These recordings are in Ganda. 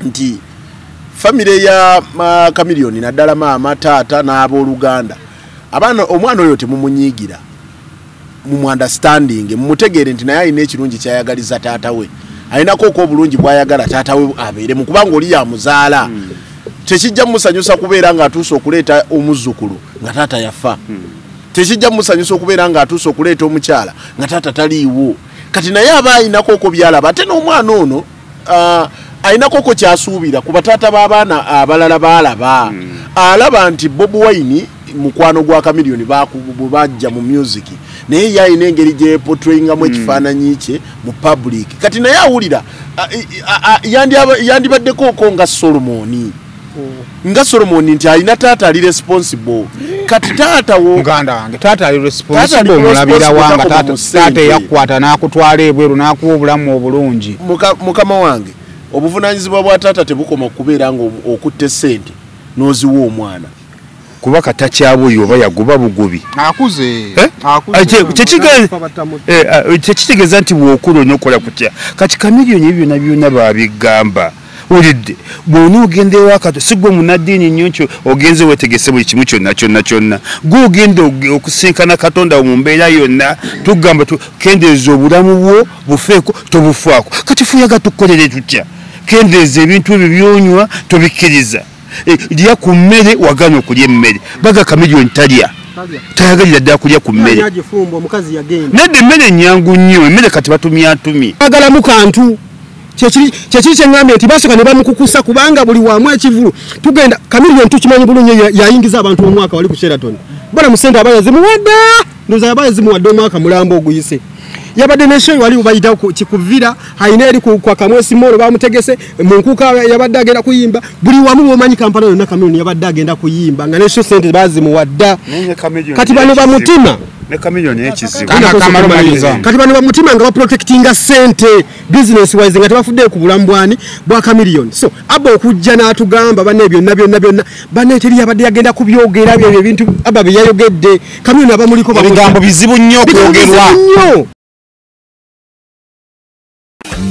nti family ya Chameleone naddala maama taata n'abooluganda abaana omwana oyo temumunyiigira mu understanding mumutegeere nti naye alina ekirungi kyayagaliza taata we alinako obulungi bwayagala taata we abeere mu kubanga oli yamuzaala tekijja musanyusa kubeera nga atuuse okuleeta omuzzukulu nga taata yafa tekijja musanyusa okubeera nga atuuse okuleeta omukyala nga taata taliiwo kati naye aba alinako oko byalaba ate n'omwana ono alinako oko kyasuubira ku bataata b'abaana abalala baalaba alaba nti Bobi Wine mukwano gwa Chameleone bajja mu music naye yalina engeri gye portrayingamu ekifaananyi kye mu public kati naye awulira yandibaddeko oko nga Solomon nti alina taata ali responsible kati taata wo muganda wange taata ali responsible mulabira wanga taata yakwata n'akutwala ebweru n'akuwa obulamu obulungi mukama wange obuvunaanyizibwa bwa taata tebukoma kubeera nga okutte ssente n'oziwa omwana kuba katakyabuyo oba yaguba bugubi akuze kyekitegeeza nti bw'okula n'okola kutya kati Chameleone byonna byonna babigamba ulidde bw'onoogenda ewaka si gwe munaddiini nnyo nti ogenze weetegese buli kimu kyonna gwe ogenda okusinkana Katonda mu mbeera yonna tugamba kendeeza obulamu bwo bufeeko tobufaako kati fuyaga tukolere tutya kendeeza ebintu ebyo byonywa tobikkiriza lya ku mmere wagana okulya emmere baga Chameleone talya tayagalira ddala kulya ku mmere nedda emmere ennyangu nnyo emmere kati batumyatumye agalamu kantu kyekiri kyeŋŋambye nti basooka ne bamukukusa kubanga buli wamu ekivulu tugenda Chameleone tukimanyi bulungi yayingiza abantu omwaka wali ku Sheraton bana musente aba yazimuwadde ndoza aba yazimuwadde omwaka mulambo oguyise yabadde neshoyi wali bayita kikuvira haina eri kwa Kamwesi Moro bamutegese mu nkuka yabadde agenda kuyimba buli wamu bomanyi Kampala yonna Chameleone yabadde agenda kuyimba nga nesho sente bazimuwadda kati bano bamutima ne Chameleone ekizibu kati bano bamutima nga baprotectinga sente business wise nga tebafudde ku bulamu bwani bwa Chameleone so abo okujja n'atugamba bane byonna bane teri yabadde agenda kubyogera byo ebintu aba byayogedde Chameleone abamuliko bigambo bizibu nnyo kwogerwa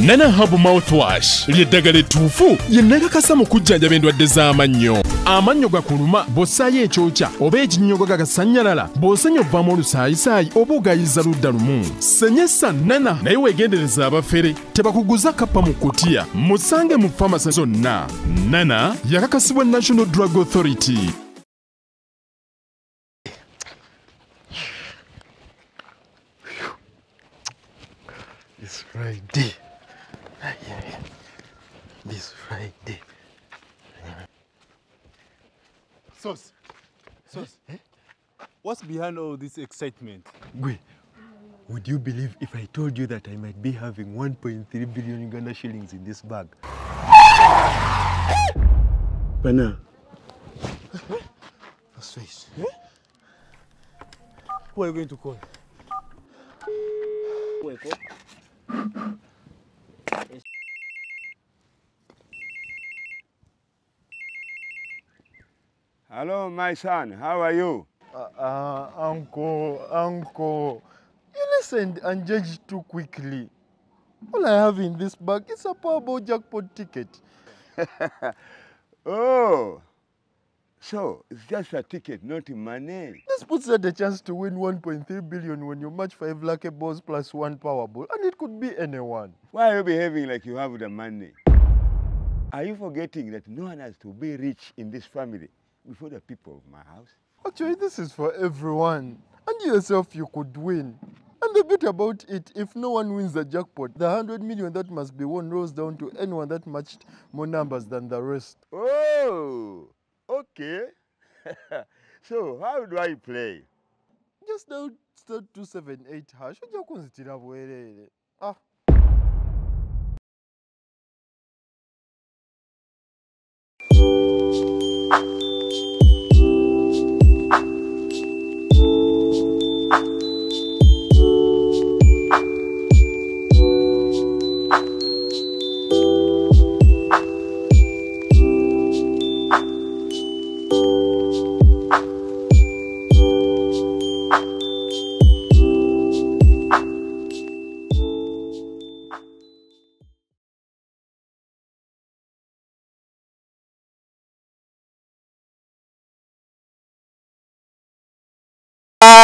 Nana Hub Mouthwash lyeddagala ettuufu yennagakasa mu kujjanjaba endwadde z'amannyo. Amannyo gakuluma bw'ossaayo ekyokya oba ekinnyogo gagasanyalala bw'osenya ovaamu olusaayisaayi oba ogayiza ludda lumu. Senyesa Nana naye weegendereza abafere tebakuguza kappa mu kkutiya musange mu famasi zonna. Nana yakakasibwa National Drug Authority. It's Friday. This Friday. Sauce. Eh? What's behind all this excitement? Gwe, would you believe if I told you that I might be having 1.3 billion Uganda shillings in this bag? Bana. That's face. Eh? Who are you going to call? Hello, my son. How are you? Uncle. You listened and judged too quickly. All I have in this bag is a Powerball jackpot ticket. Oh, so it's just a ticket, not money. This puts out a chance to win 1.3 billion when you match 5 lucky balls plus 1 Powerball, and it could be anyone. Why are you behaving like you have the money? Are you forgetting that no one has to be rich in this family before the people of my house? Actually, this is for everyone. And you yourself, you could win. And the bit about it, if no one wins the jackpot, the 100 million that must be won rolls down to anyone that matched more numbers than the rest. Oh, okay. So, how do I play? Just dial *278#. Ah.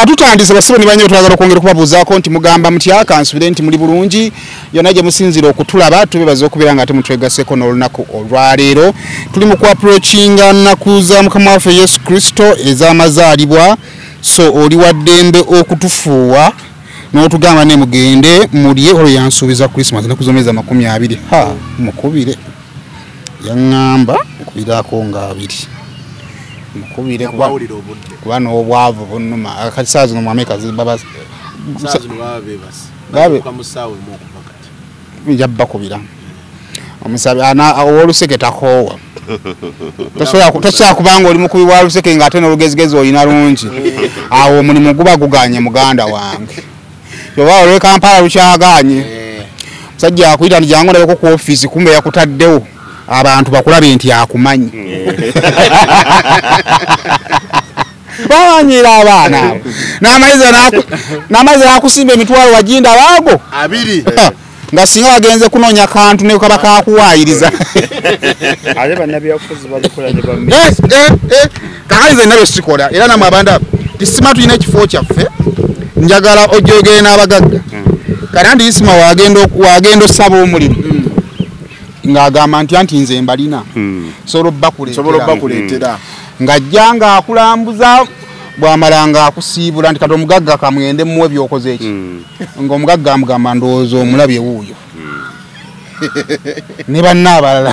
tutandise basiboni banyo twagala okwongera kubabuuzaako nti mugamba mutya kansubire nti muli bulungi yonna gye musinzira okutulaba tubebaza okubeera nga ate mutwegaseko n'olunaku olwaleero tuli mu kuapproachinga nnaku za mukama waffe Yesu Kristo ez'amazaalibwa so oli wa ddembe okutufuuwa n'otugamba ne mugende mulye olwo yansuubiza Christmas ennaku zomeza 20 mukubire yaŋŋamba nkubiraako nga 2 mukubire kuba n'obwavu bunnuma kati saa zino mwameka jabbakubira omusabi owoluseke takoowa tosobola kubanga oli mukubi wa luseke ng'ate n'olugezigezi olina lungi awo omulimu guba guganye muganda wange yoba olwe Kampala lukyaganye musajja akuyita nti jangu ndabeko ku ofiisi kumbe yakutaddewo abantu bakulabe nti akumanyi bawanyira abaana n'amaizi nakusimba emitwalo wajinda waago 2 nga singa wagenze kunoonya kantu ne kaba kakuwaayiriza ate bannabyabufuzi balikola ne kakaliza nabyo sikola era namwe abanda tisima tulina ekifo kyaffe njagala ojjogere n'abagagga kandi isima wagenda osaba omulimu ng'agamba nti nze mbalina sobola bakuleetera ng'ajja ng'akulambuza bw'amala ng'akusiibula nti kati omugagga kamwende muwe byokoze eki ng'omugagga amugamba ndowooza omulabye wuuyo ne banna abalala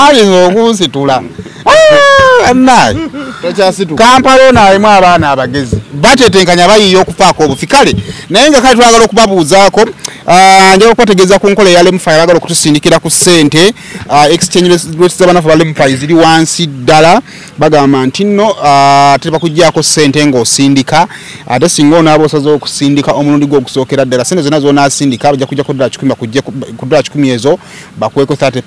ayinza okunsitula Kampala ono alimu abaana abagezi batetenkanya bayiiya okufaako obufi kale naye nga kale twagala okubabuuzaako njagala okubategeeza ku nkola eya Lemufire bagala okutusindikira ku ssente exchange rates z'abanafu ba Lemufire ziri wansi ddala bagamba nti nno tebakuggyako ssente ng'osindika ate singa onaaba osazeewo okusindika omulundi gw'okusookera ddala ssente zonna z'onaasindika bajja kujja ku $10 ezo bakuweko 30%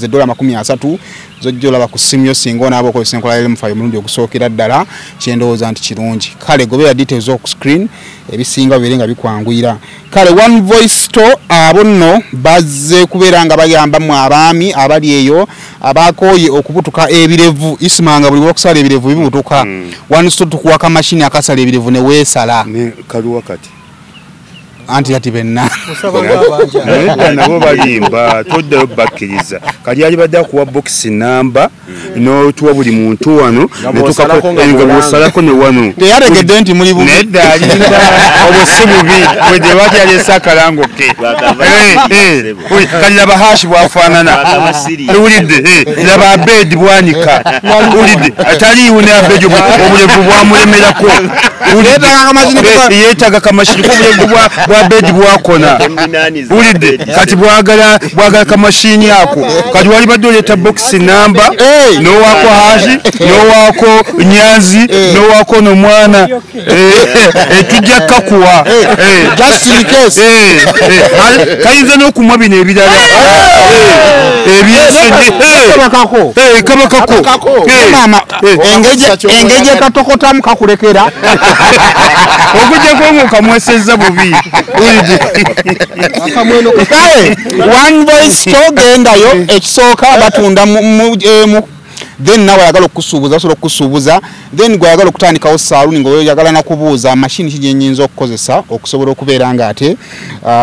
$30 zojja olaba ku ssimu yo singa onaaba okozesa enkola ya Lemufire omulundi ogusookera ddala kyendowooza nti kirungi kale gobeera details oku screen ebisinga bibeere nga bikwanguyira kale One Voice Store abo nno bazze kubeera nga bayamba mu abaami abali eyo abakooye okubutuka ebirevu isimanga buli lwokusala ebirevu bibutuka One Store tukuwaka mashini akasala ebirevu ne weesala kaluwa kati anti kati benna nabo bayimba toddayo bakkiriza kali ali badde akuwa box namba n'otuwa buli muntu wano netukaosalako ne wano teyategedde nti muli bubi nedda alinda obwo si bubi wedde bati alesa akalango ke kali laba hashi bwafaanana wulidde laba abedi bwanika wulidde ataliiwo ne abedi obulevu bwamulemerako yeetaga kamashini k'obulevu bwa bedi bwakona wulidde kati bwagala kamashini ako kati wali badde oleeta box namba n'owaako hashi n'owaako nyanzi n'owaako n'omwana tujja kakuwa just in case kayinza n'okumwa bino ebirala kabakako engeje katokotamu kakulekera okujjako ng'okamwesezza bubi kale One Voice Store gendayo ekisooka batunda then nawe yagala okusuubuza osobola okusuubuza then gwe yagala okutandikawo saaluni ng'oyagala nakubuuza mashini ki gyenyinza okukozesa okusobola okubeera nga ate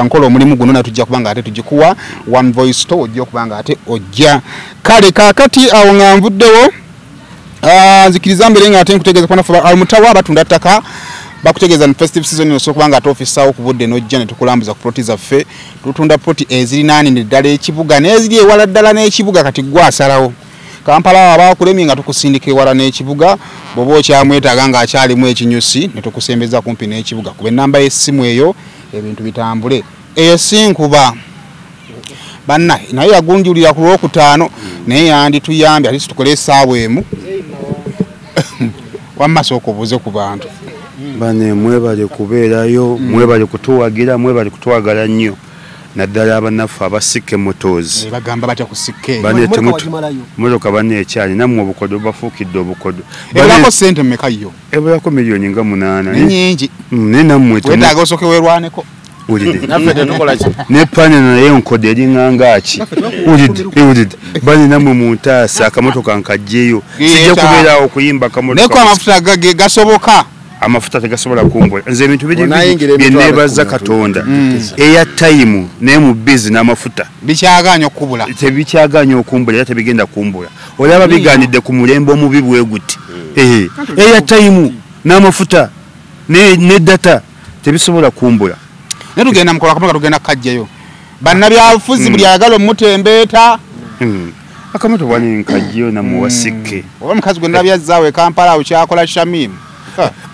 nkola omulimu guno natujja kuba nga ate tugikuwa One Voice Store ojja okuba nga ate ojja kale kaakati awo nga nvuddewo nzikiriza mbere nga ate nkutegeeza kubanafu almutawa batunda ttaka bakutegeeza festive season osobola kuba nga ate ofisaawo ku budde n'ojja ne tukulambuza ku ploti zaffe tutunda ploti ezirinaanire ddala ekibuga n'eziri ewala ddala n'ekibuga kati gwasalawo Kampala abakulemye nga tukusindika ewala n'ekibuga bw'oba okyamwetaaga ng'akyalimu ekinyusi ne tukusembeza kumpi n'ekibuga kuba ennamba y'essimu eyo ebintu bitambule eyo si nkuba banna naye yagunjulira ku Lwokutaano naye yandituyambye ate tukole essaawa emu wamma sooka obuuze ku bantu bane mwebale kubeerayo mwebale kutuwagira mwebale kutwagala nnyo naddala abannaffe abasike motozi bagamba batya kusike baneete motoka baneekyali nammwe obukodo bafuukidde obukodo ebulako ssente mmeka yo ebulako miliyoni nga 8 nyingi ne nammwe wetaaga osooke weerwaneko ulide naffe tetukola ki ne pane naye nkode eringanga ki ulide bali namwe muntaasa akamotoka nkajjeyo sijja kubeera okuyimba kamotoka neko amafuta gasoboka amafuta tegasobola kumbula nze ebintu byeneebaza Katonda airtime naye mu bizi n'amafuta bikyaganya okubula tebikyaganya okumbula era tebigenda kumbula olaba biganidde ku mulembe omubi bwe guti airtime n'amafuta ne data tebisobola kumbula netugenda mukola kamotoka tugenda kajjayo bannabyabufuzi buli ayagala omutembeeta akamoto wali nkajjayo namuwasikke oba mukazi gwe nabyazzaawe Kampala awo kyakola Shamim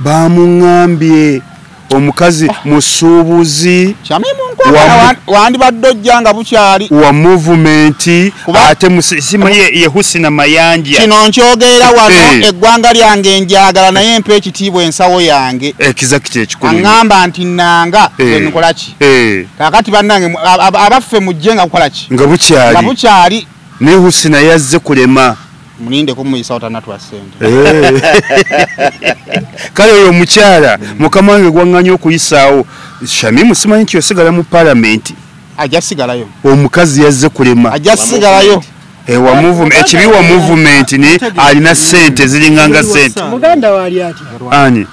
bamuŋambye omukazi musuubuzi wandibadde ojjanga bukyali wa movement ate musima ye Husina Mayanja kino nkyogerera wano eggwanga lyange njagala naye mpa ekitiibwa ensawo yange ekizakiti ekikulu aŋŋamba nti nanga nkola ki kakati bannange abaffe mujje nga kukola ki nga bukyali ne Husina yazze kulema muninde kumuyisa otanatwa sente kale oyo omukyala mukama wange gwanganya okuyisaawo Shamim simanyi nti yosigala mu parliament ajasigalayo omukazi yazze kulema ajasigalayo ekibi wa movement ni alina sente zilinganga sente muganda wali ati ani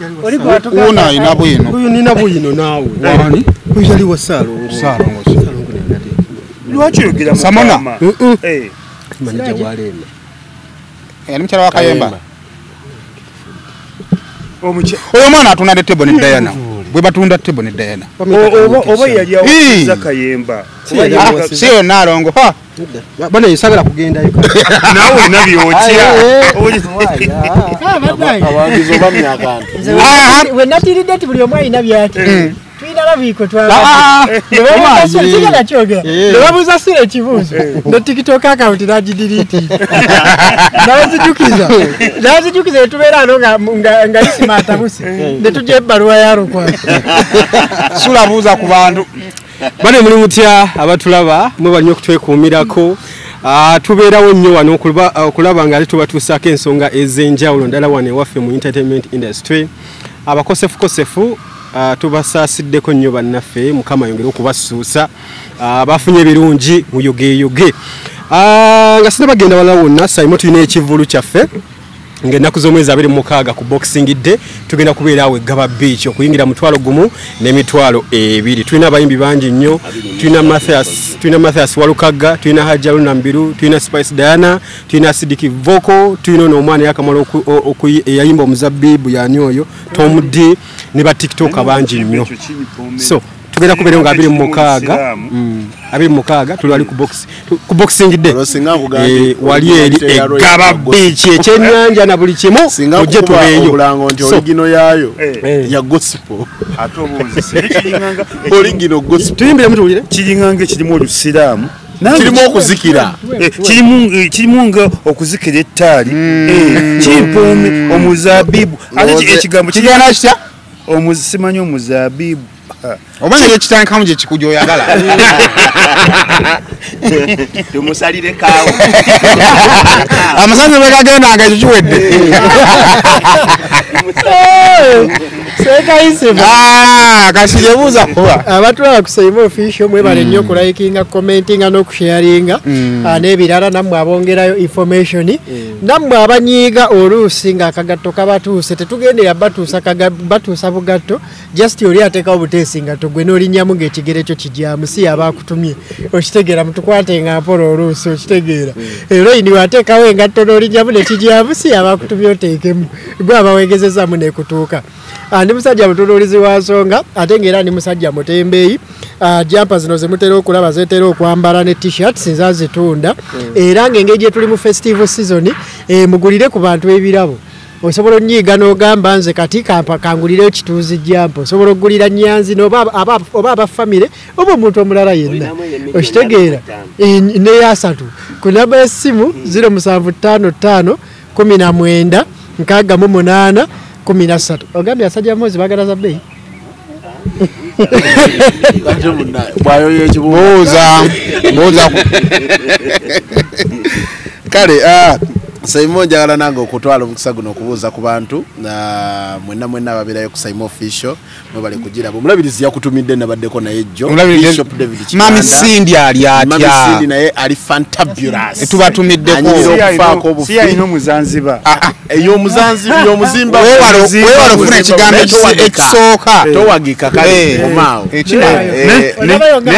una alina bwino uyu nina bwino naawe wani uyu yali wa Salongo lwaki yogira Samona manija walema yali mukyala wa Kayemba oyo mwana atunda ne tebo ne Diana bwe batunda tebo ne Diana oba yali awo Kayemba siyo nalongo bana yisagala kugendayo nawe nabyotya awangiza oba myaka we natiridde ati buli omu alina byake tuyina babiko twagala kyogera nebabuuza sira ekibuuzo ne TikTok account nagidiriti nazijukiza netubeera ano nga lisimata busi netujja ebbaluwa yarokwa sulabuuza ku bantu bane muli mutya abatulaba mwe bali okutwekuumirako tubeerawo nnyo wano okulaba nga tubatuusaako ensonga ez'enjawulo ndala wano ewaffe mu entertainment industry abakosefu tubasasiddeko nnyo bannaffe mukama yongere okubasuusa bafunye birungi muyogeyoge nga sinabagenda wala wonna sayimo tulina ekivulu kyaffe ng'ennaku z'omwezi 26 ku Boxing Day tugenda kubeera awo Gaba Beach okuyingira mutwalo gumu n'emitwalo 2 tulina abayimbi bangi nnyo tulina Mathias Walukaga tulina Hajja Lunambiru tulina Spice Diana tulina Sidiki Vocal tulina n'omwana yakamala eyayimba omuzabbibu yani oyo Tom D ne ba TikTok bangi nnyo so tugenda kubeera nga 26 tuli wali ku Boxing Day wali eri Gaba Beach ekyennyanja na buli kimu ojje tubeeyo obulango nti origino yaayo ya gospel origino gospel tuyimbire mutulire kiringange kirimu olusiraamu kirimu okuzikira kirimu nga okuzikira ettaali kimpoome omuzabibu ate ekigambo kirina kitya simanyi omuzabibu obanga yekitankamu gye kikuja oyagala tumusalire kaawo amasanze bwegagendanga ekyo kiwedde kasije buuza kuba abatwala ku Saimo Official mwebale nnyo okulikinga commentinga n'okusharinga n'ebirala nammwe abongerayo information nammwe abanyiiga oluusi ng'akagatto kabatuuse tetugendera batuusa bugatto just oli ateekawo buteesi nga togwe n'olinnyamu ng'ekigere kyo kijyamu si abaakutumye okitegeera mutukwate nga mpola oluusi okitegeera era ini wateekawo engatto n'olinnyamu ne kijyamu si abaakutumye oteekemu gwe abawegezezaamu n'ekutuuka ndi musajja mutunuulizi wa nsonga ate ng'era ndi musajja mutembeeyi jampa zino zemutera okulaba zetera okwambala ne t-shirts nzazitunda era ng'engeri gye tuli mu festival season mugulire ku bantu ebirabo osobola onnyiiga n'ogamba nze kati kangulire ekituuzi jampa osobola okugulira Nyanzi oba abafamire oba omuntu omulala yenna okitegeera neyasatu ku namba y'essimu 0755 19 68 13 ogambye asajja mozi bagala za bei bwayo yekibuuza buuza kale Saimo njagala nange okutwala omukisa guno okubuuza ku bantu mwenna ababeerayo ku Saimo Official mwebale kugira omulabirizi yakutumidde nabaddeko naye Joe Bishop David Chikanda Mami Cindy ali atya Mami Cindy naye ali fantabulous tubatumiddeko si alina omuzanziba eyo omuzimba wewala ofuna ekigambo ekisooka towagika kale omaawo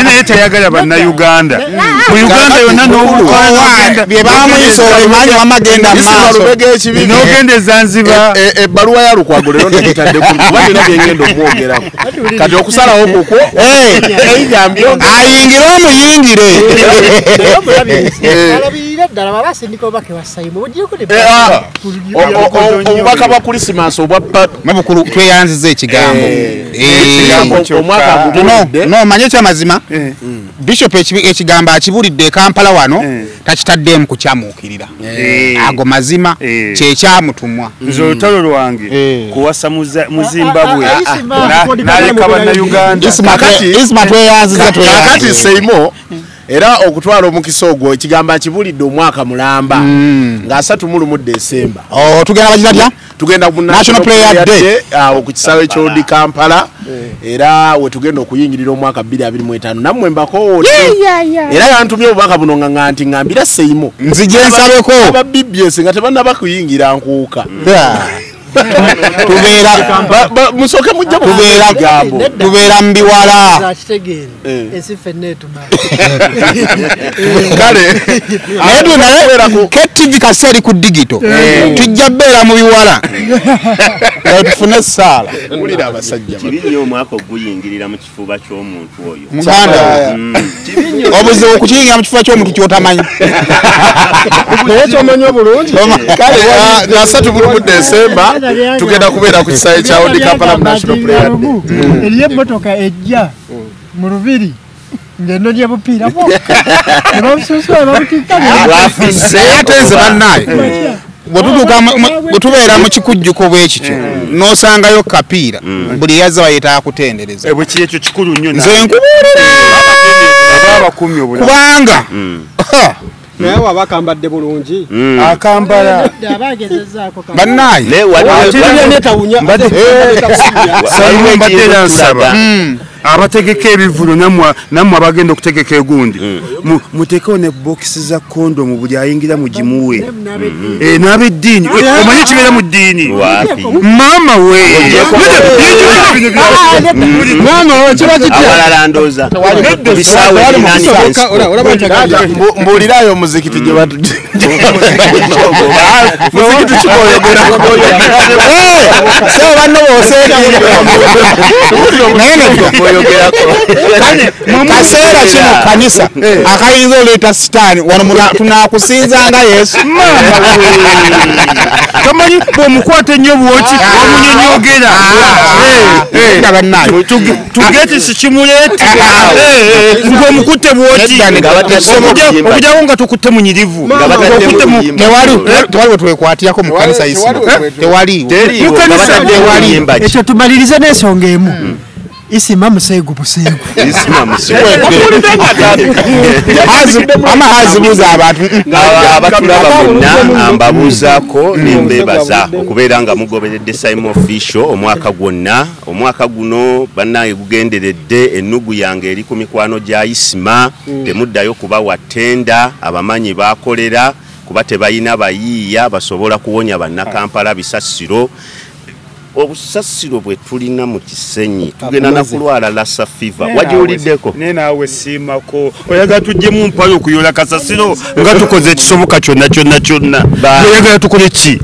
naye tayagala bannayuganda mu Uganda yonna n'obukwala bye bamuyisa omanyi wamagenda maaso n'ogenda Zanzibar ebbaluwa ya Lukwago lero ndagitadde kuba nina byengenda omwogerako kati okusalawo kukwo eyigambyo ayingire omuyingire alabirira ddala babasindika obubaka wa Saimo obubaka bwa Christmas obwa mabukulu tweyanziza ekigambo omwaka no manye kyamazima Bishop ekigambo akibulidde e Kampala wano takitaddemu kukyamuukirira ago mazima kyekyamutumwa nze olutalo lwange kuwasa mu Zimbabwe naleka bannayuganda isma tweyanziza kakati Saimo era okutwala omukisa ogwo ekigamba kibulidde omwaka mulamba nga 31 December tugenda bakiratya tugenda ku National Player Day okukisawe ky'odi Kampala era we tugenda okuyingirira omwaka 2025 nammwe mbako era yantumye obubaka buno nti ngambira Saimo nzije nsabeko aba BBS nga tebanna bakuyingira nkuuka musoke mujja tubeera mu biwala kale naye KTV kaseeri ku digito tujja beera mu biwala tufune essaala mulira abasajja kibinnyo omwaka oguyingirira mu kifuba ky'omuntu oyo muganda obuzibu okukiyingira mu kifuba ky'omuntu kyotamanyi naye kyomanyi obulungi kale nga 31 December tugenda kubeera ku kisawe kya Odi Kampala National Player Day eriyo emmotoka ejja mu lubiri ngendo lye bupiira bwobususula atenze bannaye bwetubeera mu kikujjuko bwekityo n'osangayo kapiira buli yazza bayeta akutendereza bwekiri ekyo kikulu nnyo nze nkubuulira kubanga naye waba akambadde bulungi akambala bannaye Saimo mbadde nansaba abategeka ebivulo nammwe abagenda okutegeka egundi mutekewo ne bokisi za kondomu buli ayingira mugimuwe n'abeddiini omanyi kibeera mu ddiini maama we awalala ndooza bisaawe mbuulirayo omuzikiti gye muzikiti kikoyogera sebo banno kaseera kino kanisa akayinza oleeta sitaani wano tunakusinzanga Yesu tamanyi bw'omukwata ennyo bwoki omunyonyogera tugeti sikimuleeta ng'omukutte bwoki okujawo nga tukutte munyirivu tewali bwetwekwatirako mu kanisa Isima tewali ekyo tumalirize n'ensonga emu Isima musegu busegu amahazibuza abantu abatulaba bonna mbabuuzaako nembeebaza okubeera nga mugoberedde Saimo Official omwaka guno bannange gugenderedde ennugu yange eri ku mikwano gya Isima temuddayo kubawa ttenda abamanyi bakolera kuba tebalina bayiiya basobola kuwonya bannakampala bisasiro obusasiro bwe tulina mu Kisenyi tugenda na kulwala Lassa fever wajiwuliddeko ne naawe siimako oyagala tujjemu mpale okuyola kasasiro nga tukoze ekisoboka kyonna oyagala tukole ki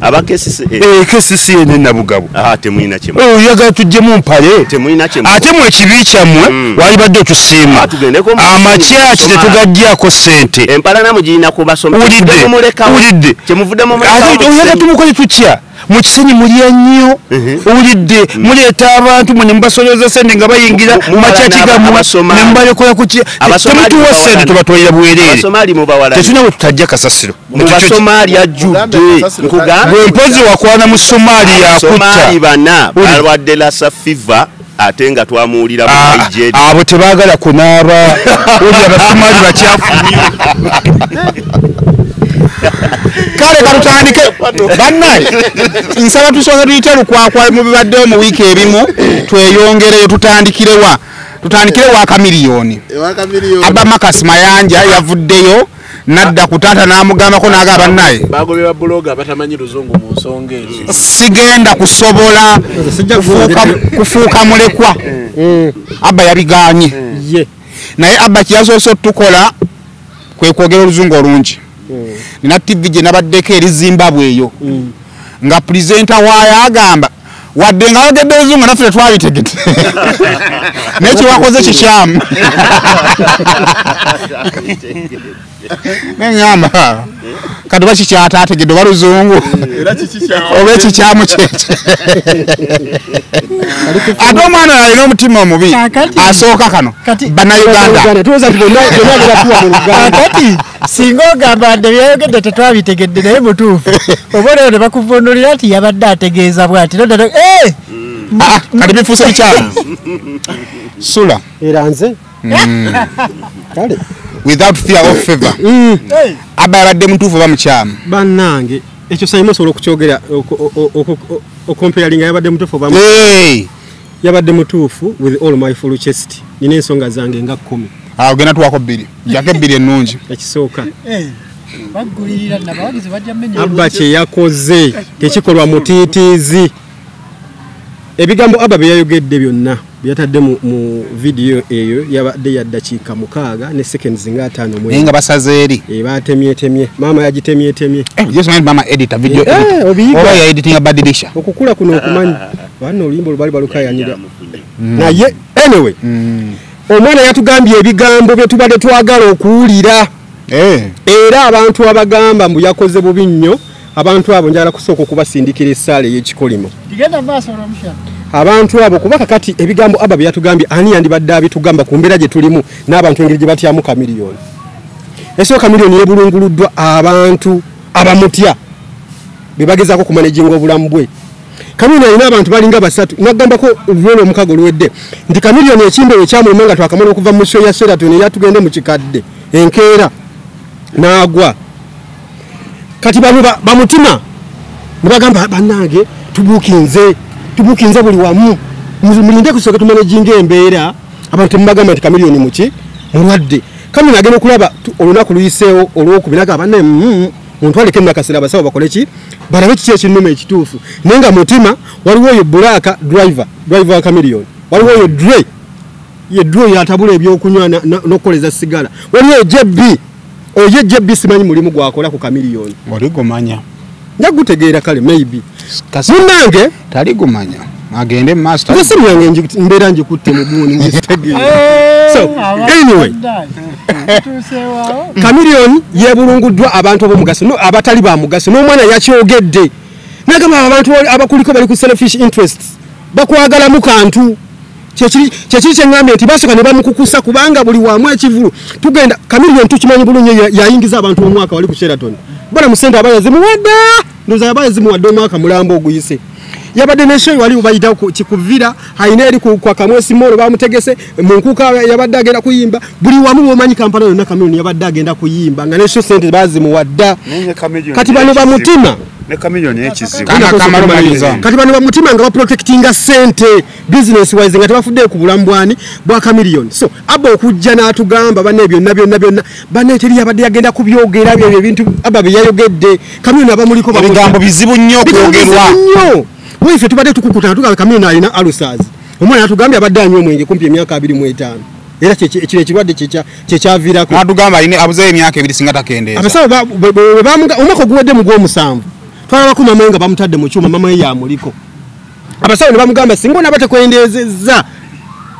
KCC ene nabugabo temulina kyemu oyagala tujjemu mpale temulina kyemu ate mu ekibi kyammwe wali badde otusiima amakyaki tetugaggyako ssente empala namugirina kubasoma ulidde kyemuvuddemu oyagala tumukole tutya mu Kisenyi mulya nnyo owulidde muleeta abantu mwe ne mubasolooza sente nga bayingira mu makyaki gammwe ne mubalekola ku temutuwa sente tubatwalira bwereere tetulina bwe tutajja kasasiro mu Basomali ajjudde bwe mpozi wakwana mu Somalia akutta bana balwadde Lassa fever ate nga twamuwulira mu Nigeria abo tebaagala kunaaba oli Abasomali bakyafu nnyo kale katutandike bannaye nsaba tusooke tuyite lukwakwa mu bibaddewo mu wiiki ebimu tweyongereyo tutandikirewa akamiliyoni aba Makasi Mayanja yavuddeyo nadda ku taata n'amugambako n'agamba bannaye bagobera bloga batamanyi luzungu mu nsonga ezo sigenda kusobola kufuuka mulekwa Abba yabiganye naye Abba kiyasoose tukola kwe kwogera oluzungu olungi nina TV gye nabaddeko eri Zimbabwe eyo nga presenter waayo agamba wadde nga yogedde oluzungu naffe tetwabitegete nekyo wakoze kikyamu neŋŋamba kati oba kikyataategedde oba luzungu oba ekikyamu kyekyo ate omwana oyo alina omutima omubi asooka kano bannayuganda kati singa ogamba nti byayogedde tetwabitegedde naye mutuufu oba oleo ne bakuvunulira nti yabadde ategeeza bw'ati kati bifuuse bikyamu sula era nze kale without fear of favor Abba yabadde mutuufu oba mukyamu bannange ekyo sayima osobola okukyogera okomperalinga yabadde mutuufu oba yabadde mutuufu with all my full chest nina ensonga zange nga 10 awo genda tuwako 2 jako 2 ennungi ekisooka Abba kye yakoze tekikolwa mutiitiizi ebigambo Abba bye yayogedde byonna byatadde mu video eyo yabadde ya dakiika 6 ne seconds nga 5 naye nga basaze eri batemyetemye maama yagitemyetemye mama editor video oba ya editing badilisha okukula kuno okumanyi bano olimbo lubali balukayanyira naye anyway omwana yatugambye ebigambo bye tubadde twagala okuwulira era abantu abagamba mbu yakoze bubi nnyo abantu abo njala kusooka okubasindikira essaala y'ekikolimo abantu abo kuba kakati ebigambo Abba byatugambye ani yandibadde abitugamba ku mbeera gye tulimu n'abantu engeri gye batyamu kamiliyoni esooka kamiliyoni yebulunguluddwa abantu abamutya be bagezaako kumanejinga obulamu bwe kamiliyoni alina abantu balinga 3 nagambako olwolo omukago olwedde nti kamiliyoni ekimbe ekyamuluma nga twakamala okuva mu show ya Sheraton era tugende mu kikadde enkeera n'agwa kati bano bamutima ne bagamba bannange tubuukinze buli wamu mulinde kusooka tumanejinga embeera abantu mubagamba nti kamiliyoni muki mulwadde kamiliyoni agenda okulaba olunaku luyiseewo olwokubinaga banne muntu aleke nakasira abasawo bakole ki balabe kiki ekinnuma ekituufu naye nga mutima waliwo oyo bulaka driver wa kamiliyoni waliwo oyo dre yatabula ebyokunywa n'okukoleza sigala waliwo oyo jebbi simanyi mulimu gwakola ku kamiliyoni waligumanya njagutegeera kale maybe munnange taligumanya agende master nsimu yange mbeera njikutte mu buuni muzitegeera so anyway kamiliyoni yebulunguddwa abantu ab'omugaso abatali ba mugaso n'omwana yakyogedde nagamba abantu abakuliko bali ku selfish interests bakwagalamu kantu kyekiri kyeŋŋambye nti basooka ne bamukukusa kubanga buli wamu ekivulu tugenda kamiliyoni tukimanyi bulungi yayingiza abantu omwaka wali ku Sheraton bana musente aba yazimuwadde ndoza yaba yazimuwadde omwaka mulambo oguyise yabadde neshoyi wali bayitawo kikuvira haina eri kwa Kamwesi Molo bamutegese munkuka yabadde agenda kuyimba buli wamu womanyi kampala yonna kamiliyoni yabadde agenda kuyimba nga nesho sente bazimuwadda kati bano bamutima ne kamiliyoni ekizibu kati bano bamutima nga baprotectinga sente business wise nga tebafudde ku bulamu bwa kamiliyoni so Abba okujja n'atugamba banne byonna banne teri yabadde yagenda kubyogera byo ebintu Abba bye yayogedde kamiliyoni abamuliko bigambo bizibu nnyo okwogerwa wefe tubadde tukukutana tugabe kamiliyoni alina alusazi omwana atugambye abadde anywa omwenge kumpi emyaka 25 era kino ekirwadde kyekyaviirako atugamba alina abuzeeyo emyaka 2 singa takendeeza abasawo omwaka oguwedde mu gw'omusanvu twalabako mama we nga bamutadde mu kyuma mama we yamuliko abasawo ne bamugamba singa onaba tekwendezezza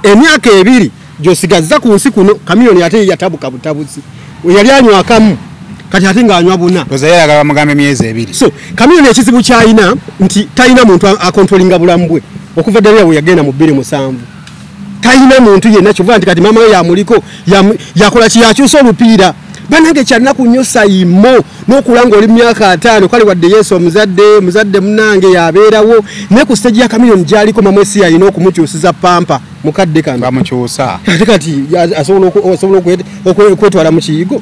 emyaka 2 gy'osigazza ku nsi kuno kamiliyoni ate yatabuka butabuzi yali anywa akamu kati ate ng'anywa 4 ozayagala bamugamba emyezi 2 so kamiliyoni ekizibu kyalina nti talina muntu akontrolinga bulamu bwe okuva ddala bwe yagenda mu 2007 talina muntu yenna kyova nti kati mama we yamuliko yakola ki yakyusa olupiira banange kyalina kunyosa imo n'okulanga oli myaka 5 kale wadde Yesu omuzadde munange yabeerawo ne ku stage ya Chameleone gyaliko mamwesi yalina okumukyusiza pampa mukadde kano bamukyusa ate kati asobola okwetwala mu kiyigo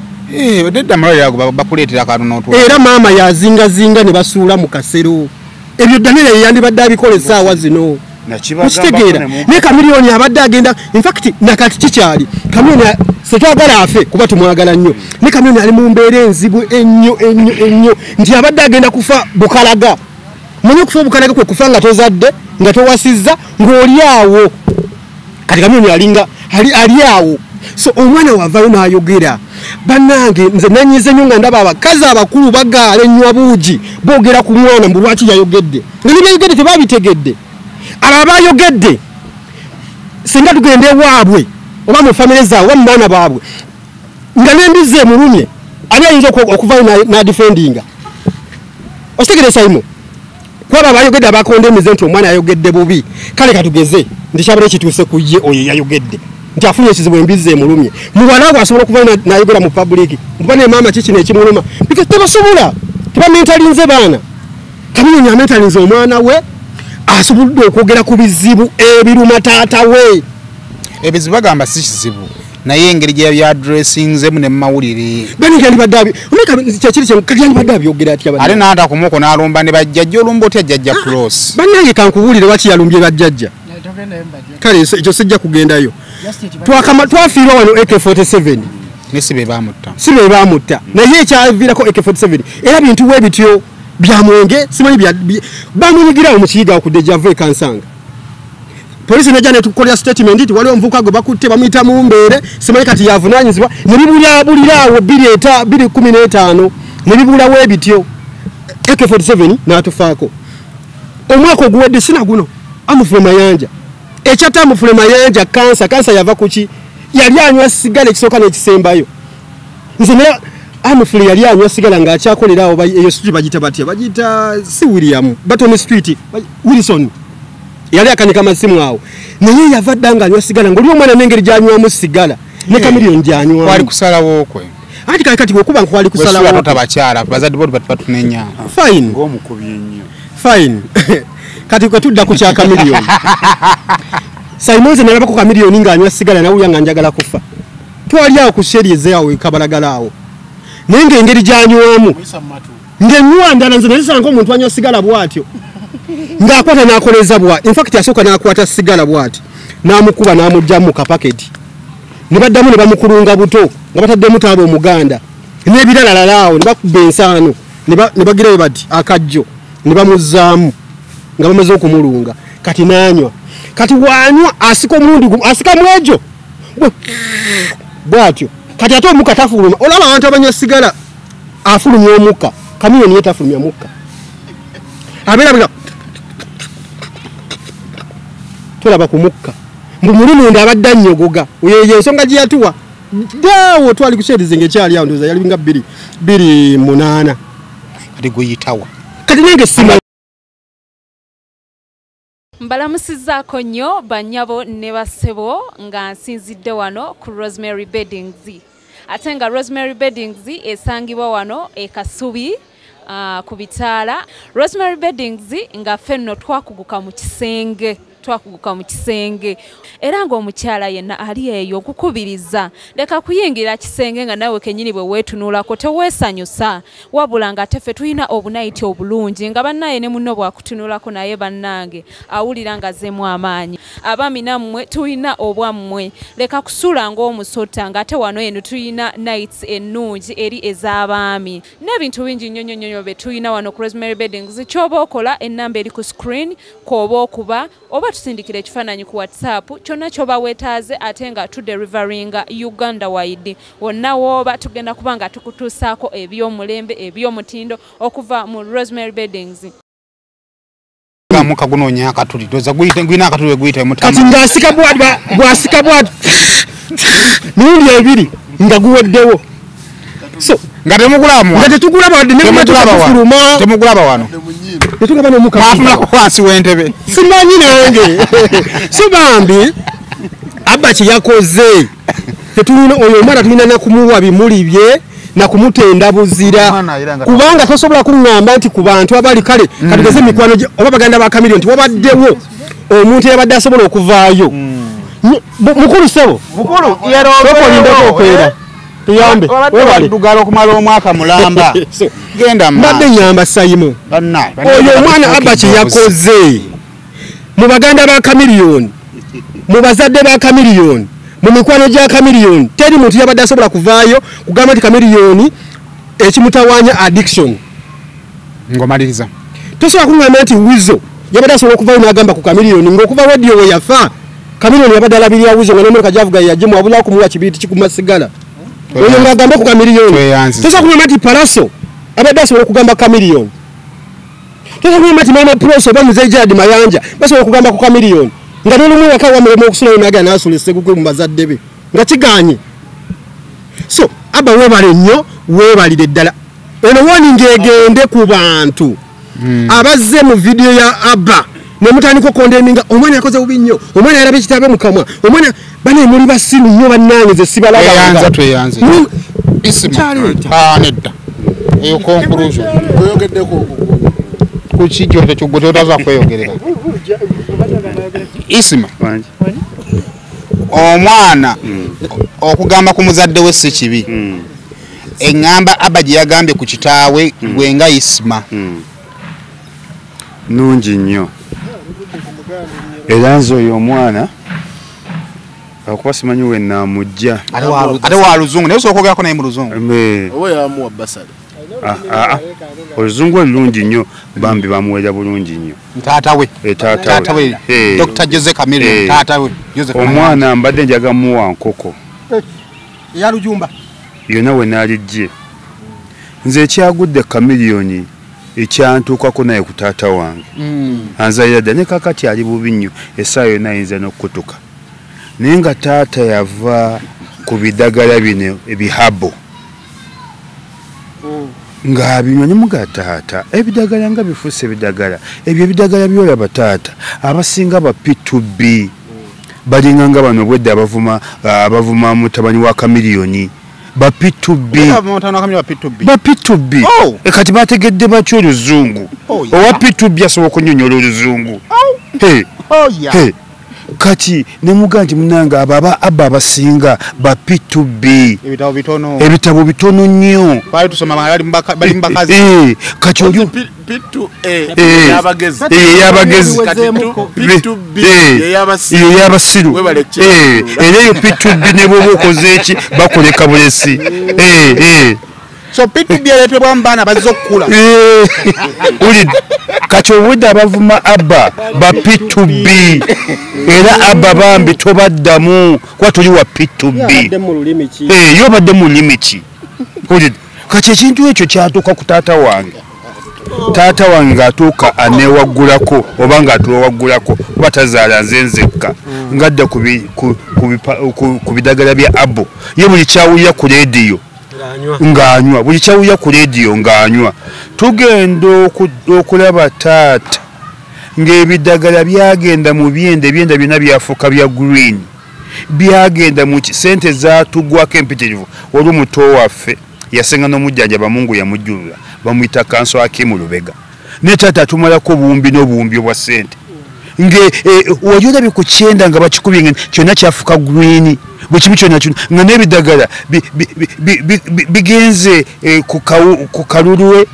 dedda malwaliro ago bakuleetera akantu n'otwala era maama yazingazinga ne basuula mu kasero ebyo Daniel yandibadde abikola essaawa zino okitegeera ne Chameleone abadde agenda infact nakati kikyali Chameleone setwagala afe kuba tumwagala nnyo ne Chameleone ali mu mbeera enzibu ennyo nti abadde agenda kufa bukalaga mwenye kufa bukalaga kwe kufa nga tozadde nga towasizza ng'oli awo kati Chameleone ali awo so omwana wavayo n'ayogera bannange nze nanyize nnyo nga ndaba abakazi abakulu bagaala ennywa buugi boogera ku mwana mbu lwaki yayogedde nga nibayogedde tebabitegedde abo abayogedde singa tugende ewaabwe oba mu famire zaabwe oba mu baana baabwe nga n'embizi emulumye ani ayinza okuvayo n'adifendinga okitegeresa imo kwaba abayogedde abakonda emize nti omwana yayogedde bubi kale katugeze nti kyabale kituuse ku ye oyo yayogedde nti afunye ekizibu embizi emulumye muwala bwe asobola okuvayo n'ayogera mu public mba ne maama kiki nekimuluma because tebasobola tebamentalinze baana Chameleone amentalinze omwana we asobodde okwogera ku bizibu ebiruma taata we ebizibu bagamba si kizibu naye engeri gye addressingzemu ne mawulire bani kandi badabi omeka kyakiri kye kali badabi yogera atya badabi ale naata kumuko n'alumba ne bajjajja olumba otya jjajja cross banange kankubulire waki yalumbye bajjajja kale ekyo sijja kugendayo twafiirwa wano AK47 ne sibe bamutta naye ekyaviirako AK47 era bintu we bityo bya mwenge simanyi bamunyigira mu kiyiga okudde java ekansanga polisi nejja netukolera statement nti waliwo omuvuka gwe bakutte bamuyita mu mbeere simanyi kati yavunaanyizibwa ne bibuliraawo 2015 ne bibulawo ebityo AK47 n'atufaako omwaka oguwedde sina guno amufule mayanja ekyatta amufule mayanja kansa yava kuki yali anywa sigala ekisooka n'ekisembayo nze naye amufule yali anywa sigala ng'akyakolera awo eyo street bagita si William Baton Street Wilson yali akanika masimu awo naye yava ddanga anywa sigala ng'oli omwana n'engeri gy'anywamu sigala ne Chameleone gy'anywamu kwali kusalawo okwe ati kati bwekuba nkwali kusalawo tota bakyala bazadde bodi batunenya fine ng'omukubi ennyo fine kati kwe tudda ku kya Chameleone Simonze nalabako Chameleone ng'anywa sigala nawulira nga njagala kufa twali awo ku series awo kabalagala awo naye ng'engeri gy'anywamu ng'enywa ndala nze nazisanga omuntu anywa sigala bw'atyo ng'akwata n'akoleza in fact asooka n'akwata sigala bw'ati n'amukuba n'amugyamu mu kapaketi ne baddamu ne bamukulunga buto nga bataddemu taaba omuganda n'ebiralalala awo ne bakuba ensaano ne bagirayo bati akajjo ne bamuzzaamu nga bamaze okumulunga kati n'anywa kati wanywa asika omulundi gumu asika mwejo bw'atyo kati ate omukka tafuluma olaba abantu abanywa sigala afulumya omukka Chameleone ye tafulumya mukka abeera tulaba ku mukka mbu mulumunda abadde annyogoga oyo ensonga gye yatuwa daawo twali kukyerize ng'ekyali awo ndoza yali nga 28 kati guyitawa kati nange sima mbalamusizaako nnyo bannyabo ne bassebo nga nsinzidde wano ku Rosemary Beddings ate nga Rosemary Beddings esangibwa wano e Kasubi ku Bitaala. Rosemary Beddings nga ffenno twakuguka mu kisenge era ng'omukyala yenna ali eyo okukubiriza leka kuyingira kisenge nga nawe kenyini bwe weetunuulako teweesanyusa wabula nga teffe tulina obunaiti obulungi nga bannaye ne munno bwakutunuulako naye bannange awulira nga zeemu amaanyi abaami nammwe tulina obwammwe leka kusuula ng'omusota ng'ate wano eno tulina nights ennungi eri ez'abaami n'ebintu bingi nnyo bye tulina wano ku Rosemary Beddings. Ky'oba okola ennamba eri ku screen kw'oba okuba oba tusindikira ekifaananyi ku WhatsApp kyonna ky'oba weetaaze ate nga tuderivaringa Uganda wide wonna w'oba tugenda kuba nga tukutuusaako eby'omulembe eby'omutindo okuva mu Rosemary Beddings. Muka gunoonya akatuli toza gwina akatuli we guyita mutama kati ng'asika bw'asika mirundi ebiri nga guweddewo so nga temugulamu nga tetugulaba wadde nemumatuluma temugulaba wano tetugaba n'omuka atulako wansi w'entebe simanyi nange so bambi abba kye yakoze tetulina oyo omwana tulina nakumuwa bimuli bye na kumutenda buzira kubanga tosobola kuŋŋamba nti ku bantu abali kale katugeze mikwano oba baganda ba Chameleone nti wabaddewo omuntu eyabadde asobola okuvaayo mukulu sebo mukulu yeroolindako okwera tuyambe dugala okumala omwaka mulamba genda mbadde nyamba Simon oyo omwana Abba kye yakoze mu baganda ba Chameleone mu bazadde ba Chameleone mu mikwano gya Chameleone teri muntu yabadde asobola kuvaayo kugamba nti Chameleone ekimutawaanya addiction ngomaliriza tosobola kuŋŋamba nti Wizo yabadde asobola okuvaayo n'agamba ku Chameleone ng'okuva radio we yafa Chameleone yabadde alabirira Wizo nga n'emmotoka gyavuga yagimu wabula okumuwa kibiriiti kikumasigala oyo ng'agamba ku Chameleone tosobola kuŋŋamba nti Palaso abadde asobola okugamba Chameleone tosobola kuŋŋamba nti Mama Proso oba Muzeeyi Gerald Mayanja basobola okugamba ku Chameleone nga n'olumu waka wamulema okusulayo n'agenda n'asula esseguke mu bazadde be nga kiganye so Abba weebale nnyo weebalire ddala eno warning egende ku bantu abazze mu video ya Abba ne mutandika okondemminga omwana yakoze bubi nnyo omwana yalabye kitabe mu kamwa omwana bane muli basiru nnyo bannange ze sibalaba tweyanze nedda eyo conclusion oyogeddeko kuki kyoto kyoggote otaza kweyogerera Isima omwana okugamba ku muzadde we si kibi eŋŋamba Abba gye yagambye ku kitaawe gwe nga Isima nungi nnyo era nze oyo omwana akuba simanyi we naamujja ate wa luzungu naye osobola okwogerako naye mu luzungu oba yamuwa basale oluzungu olulungi nnyo bambi bamuweera bulungi nnyo taatawe Dr. Jose Chameleone taatawe omwana mbadde njaga muwa nkoko eyalujumba yonna we naalijje nze ekyagudde Chameleone ekyantuukako naye ku taata wange anzalira dda ne kakati ali bubi nnyo essaawa yonna ayinza n'okukutuka naye nga taata yava ku bidagala bino ebihabo ng'abinywa ne muga taata ebidagala nga bifuuse ebidagala ebyo ebidagala byolaba taata abasinga ba P2B balinga nga bano bwedde abavuma mutabani wa Chameleone ba P2B kati bategedde batyo oluzungu owa P2B asobola okunyonyola oluzungu kati ne muga nti munanga Abba abasinga ba P2B ebitabo bitono nnyo kati oli yabagezi eyabasiru era eyo P2B ne bwoba okoze eki bakoleka bulesi so P2B ereetebwa mu baana bazze okukula kati obudde abavuma Abba ba P2B era Abba bambi tobaddamu kuba toli wa P2B yo obadde mu lulimi ki kati ekintu ekyo kyatuuka ku taata wange ng'atuuka aneewaggulako oba ng'atuwewaggulako kuba tazaala nze nzekka ngadda ku bidagala bya Abbo ye buli kyawulira ku leediyo ng'anywa buli kyawulira ku leediyo ng'anywa tugenda okulaba taata ng'ebidagala byagenda mu byenda byonna byafuuka bya green byagenda mu sente zaatugwako empitirivu oli omuto waffe yasenga n'omujjanjaba Mungu yamujjulula bamuyita Kanso Akimu Lubega ne taata atumalako buwumbi n'obuwumbi obwa ssente wali olabye ku kyenda nga bakikubye kyonna kyafuuka green bwe kimu kyonna nga n'ebidagala bigenze ku kalulwe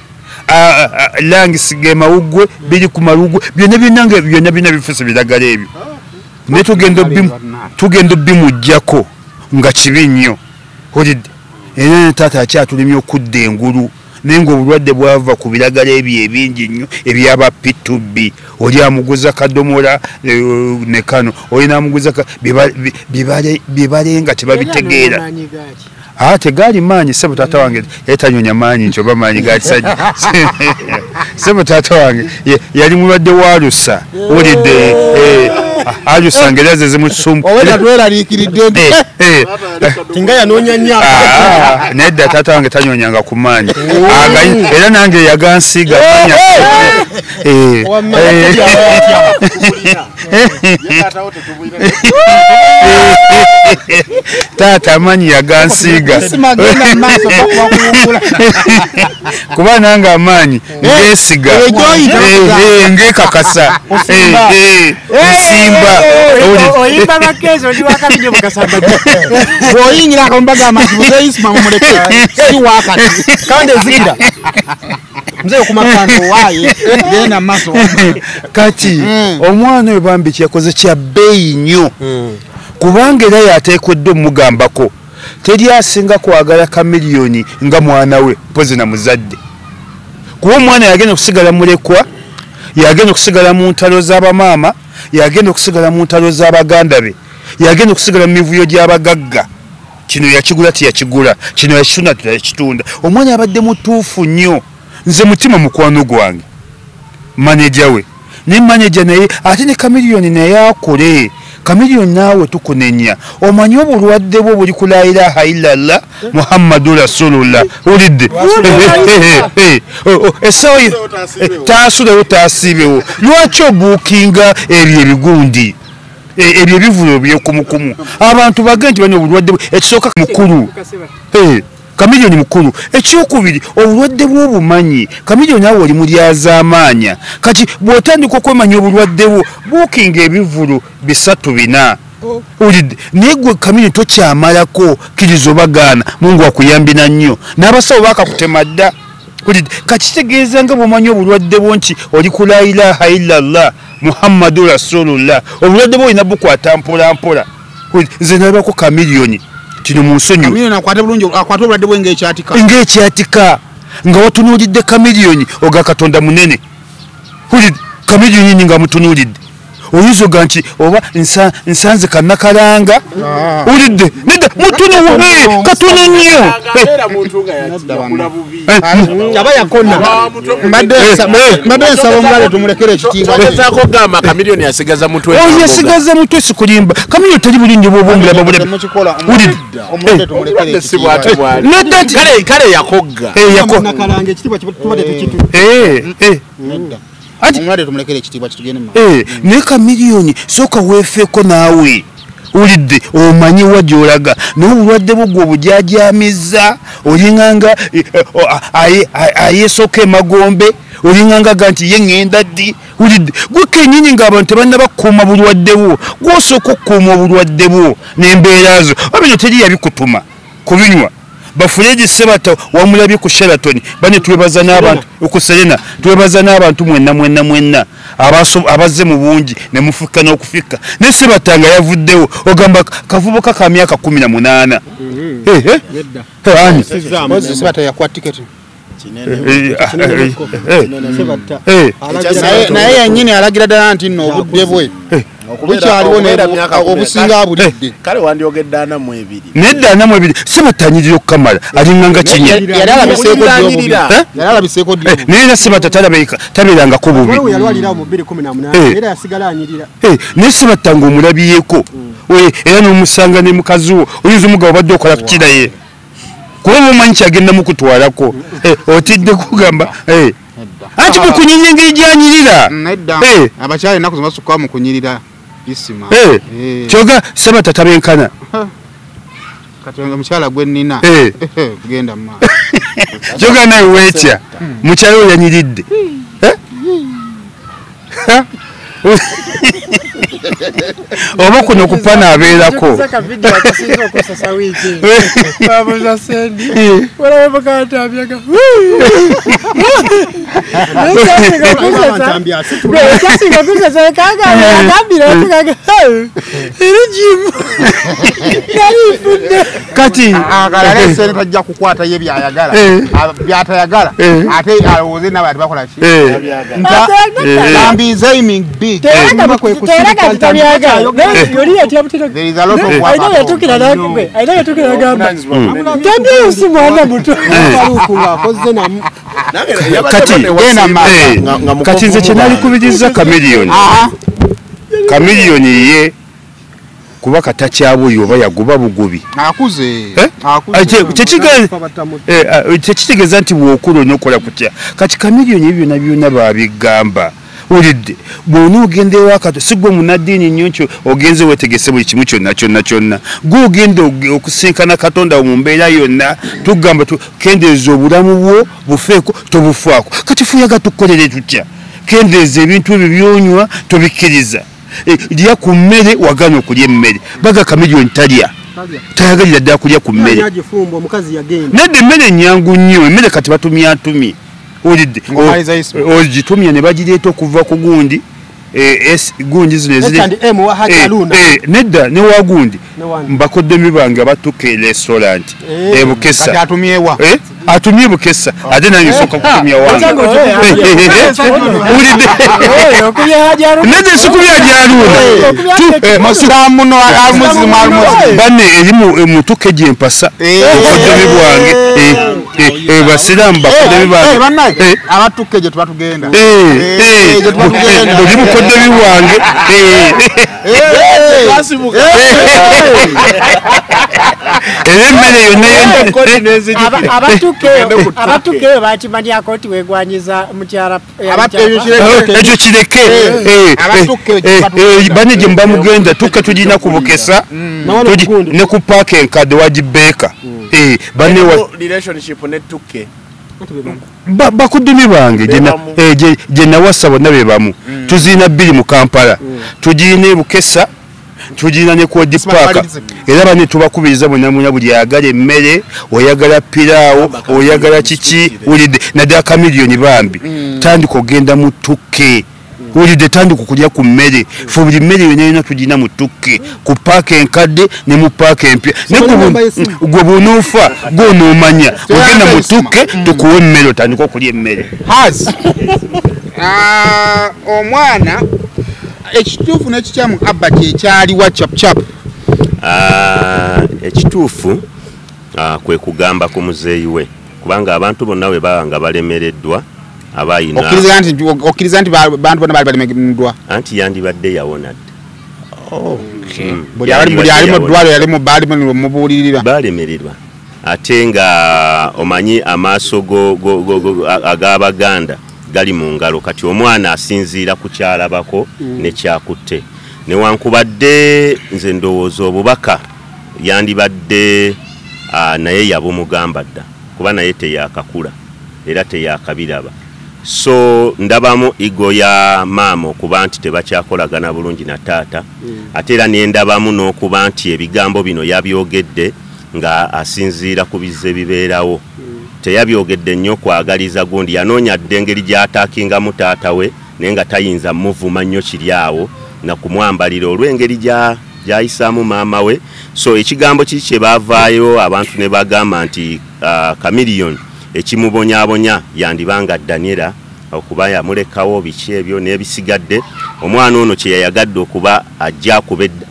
langisiga mawuggwe biri ku malugwe byonna bifuuse bidagala ebyo naye tugenda bimuggyako nga kibi nnyo olidde era taata akyatulimye okudda engulu naye ng'obulwadde bwava ku biragala ebyo ebingi nnyo ebyaba P2B oli amuguza kadomola ne kano oli n'amuguza bibale nga tebabitegeera tegaali maanyi sebo taata wange yali tanyonya maanyi nti oba maanyi gaakisajja sebo taata wange yali mulwadde wa alusa olidde alusa ngeri aze zimusumbu tinga yanoonya nnyo nedda taata wange tanyonyanga ku maanyi era nange yagansiiga Taata amanyi yagansiiga kuba nange amaanyi ngeesiga ngekakasa nsimba oyimba bakezo ndi wakabinye mukasamba bw'oyingira akambaga amasibu geisima mumuleke si wakati kandi ezikira mzee kumakando waye genda maso kati omwana oyo bambi kyakoze kya bbeeyi nnyo kubanga era yateekeddwa omugambako teri asinga kwagala kamiliyoni nga mwana we mpozi na muzadde kuba omwana yagenda okusigala mulekwa yagenda okusigala mu ntalo z'abamaama yagenda okusigala mu ntalo z'abaganda be yagenda okusigala mu mivuyo gy'abagagga kino yakigula teyakigula kino yakitunda teyakitunda omwana yabadde mutuufu nnyo nze mutima mukwano gwange maneja we ne maneja naye ate ne kamiliyoni naye akole kamiliyoni naawe tukunenya omanyi obulwadde bwo buli ku la ilaha illallah muhammadu rasulullah olidde esawa taasulewo taasiibewo lwaki obuukinga ebyo ebigundi ebyo ebivulo byekumukumu abantu bage nti bani obulwadde ekisooka mukulu kamiliyoni mukulu ekyokubiri obulwadde bw'obumanyi kamiliyoni awo oli mulyazaamaanya kati bw'otandika okwemanya obulwadde bwo buukinga ebivulu 3-4 olidde naye gwe kamiliyoni tokyamalako kiriza obagaana mungu akuyambina nnyo n'abasawo bakakutema dda olidde kakitegeeza nga bw'omanyi obulwadde bwo nti oli ku la ilaha illallah muhammadu rasulullah obulwadde bwo olina bukwata mpola mpola nze nalabako kamiliyoni kino munsonyi kamiliyoni akwate bulungi akwate obulwadde bwe ng'ekyatika nga watunuulidde kamiliyoni oga katonda munene kamiliyoni nyingi nga mutunuulidde oyinza oga nti oba nsanze kannakalanga olidde nedda mutunuwe katono nnyo aba yakonna mbadde nsaba omulabe tumulekere ekitiibwa agezaako gamba kamiliyoni yasigaza mutwe yasigaza mutwe sikulimba kamiliyoni teri bulungi bwoba omulaba kale yakogga omulade tumulekere ekitiibwa kitugende naye kamiliyoni sooka weefeeko naawe olidde omanyi wa gy'olaga naye obulwadde bwo gwe obujajamiza olinganga ayeesooka emagombe olinganga ga nti ye ŋŋenda ddi olidde gwe kennyini ng'abantu tebannabakuuma bulwadde bwo gw'osooka okukuuma obulwadde bwo n'embeera zo abino teri yabikutuma kubinywa Bafuledi Sebata wamulabye ku Sheraton bane twebaza n'abantu ku Serena twebaza n'abantu mwenna abazze mu bungi ne mufuka n'okufika ne Sebata nga yavuddewo ogamba kavubuka ka myaka 18 ani Sebata yakwa ticket naye yennyini alagira ddala nti nno obudde bwe bukyaliwo obusinga abulidde kale wandyogedde 42 nedda 42 Sebatanyirira okukamala alinganga kinya yali alabiseeko naye na Sebata tabeerangako bubi naye Sebata nga omulabyeko era n'omusanga ne mukazi wo oyinza omuga obadde okola kukiraye kuba omanyi kyagenda mukutwalako otidde kugamba anti mukunyinyinga ejanyirira abakyala ennaku zibasukkawo mukunyirira isima kyoga Sebata tabenkana kati omukyala gwe nnina kugenda mu kyoga nawe weetya mukyala oyo yanyiridde oba kuno kupana abeerako kati akalale tajja kukwata ye byayagala byatayagala ate alowooze nawe ati bakola ki Nambi is aiming big. There is a lot of work. I know you're talking about it. I know you're talking about it. Can you see kati nze kyenali kubiriza kamiliyoni ye kuba katakyabuyo oba yaguba bugubi tekitegeeza nti bw'okula onookola kutya kati kamiliyoni byonna byonna babigamba ulidde bw'ona ogenda ewakato si gwe munaddiini nnyo nti ogenze weetegese buli kimu kyonna gwe ogenda okusinkana katonda mu mbeera yonna tugamba kendeeza obulamu bwo bufeeko tobufaako kati fuyaga tukolere tutya kendeeza ebintu ebyo byonywa tobikkiriza lya ku mmere wagana okulya emmere baga Chameleone talya tayagalira ddala kulya ku mmere nedda emmere ennyangu nnyo emmere kati batumyatumye olidde ogitumya ne bagireeta okuva ku gundi gundi zino nedda ne wa gundi mbakoddemi bange abatuka e restaurant ebukesa atumye bukesa ate nange nsooka kutumya wange ulidde nedda sikulya jaluuna banne erimu mutuke gyempasa obukoddemi bwange basiraamu bakoddemi bange abatuke gye tuba tugenda oli mukoddemi bwange era emmere yonna abatuke bakimanyako nti wegwanyiza mukyala ekyo kireke banne gye mba mugenda tukke tugirina ku bukesa ne ku paaka enkadde wagibeeka bakuddimi bange gye nawasa bonna be bamu tuzirina 2 mu Kampala tugirina e Bukesa tugirina ne ku Dipaaka era bane tubakubiriza bonna buli ayagala emmere oyagala piraawo oyagala kiki ulidde naddala Chameleone bambi tandika ogenda mu tukke ulidde tandika okulya ku mmere fe buli mmere yonna tugirina mu tukke ku paaka enkadde ne mu paaka empya gwe bw'onoofa gw'onoomanya ogenda mu tukke tukuwa emmere otandika okulya emmere omwana ekituufu n'ekikyamu abba kyekyaliwa capucapu ekituufu kwe kugamba ku muzeeyi we kubanga abantu bonna bwe baba nga balemereddwa okkiriza nti bantu bonna baali balemereddwa anti yandibadde yawona dde buli ali mu ddwaliro mubuulirira balemererwa ate nga omanyi amaaso ag'Abaganda gali mu ngalo kati omwana asinziira ku kyalabako ne kyakutte newankubadde nze ndowooza obubaka yandibadde naye yabumugamba dda kuba naye teyakakula era teyakabiraba so ndabamu igo ya maama okuba nti tebakyakolagana bulungi na taata ate era nendabamu n'okuba nti ebigambo bino yabyogedde nga asinziira ku bizze bibeerawo teyabyogedde nnyo kwagaliza gundi yanoonya dde engeri gy'ataakingamu taata we naye nga tayinza muvuma nnyo kiri awo na kumwambalira olw'engeri gy'ayisaamu maama we so ekigambo kiki kye baavaayo abantu ne bagamba nti Chameleone ekimubonyaabonya yandibanga Daniela okuba yamulekawo biki ebyo n'ebisigadde omwana ono kye yayagadde okuba ajja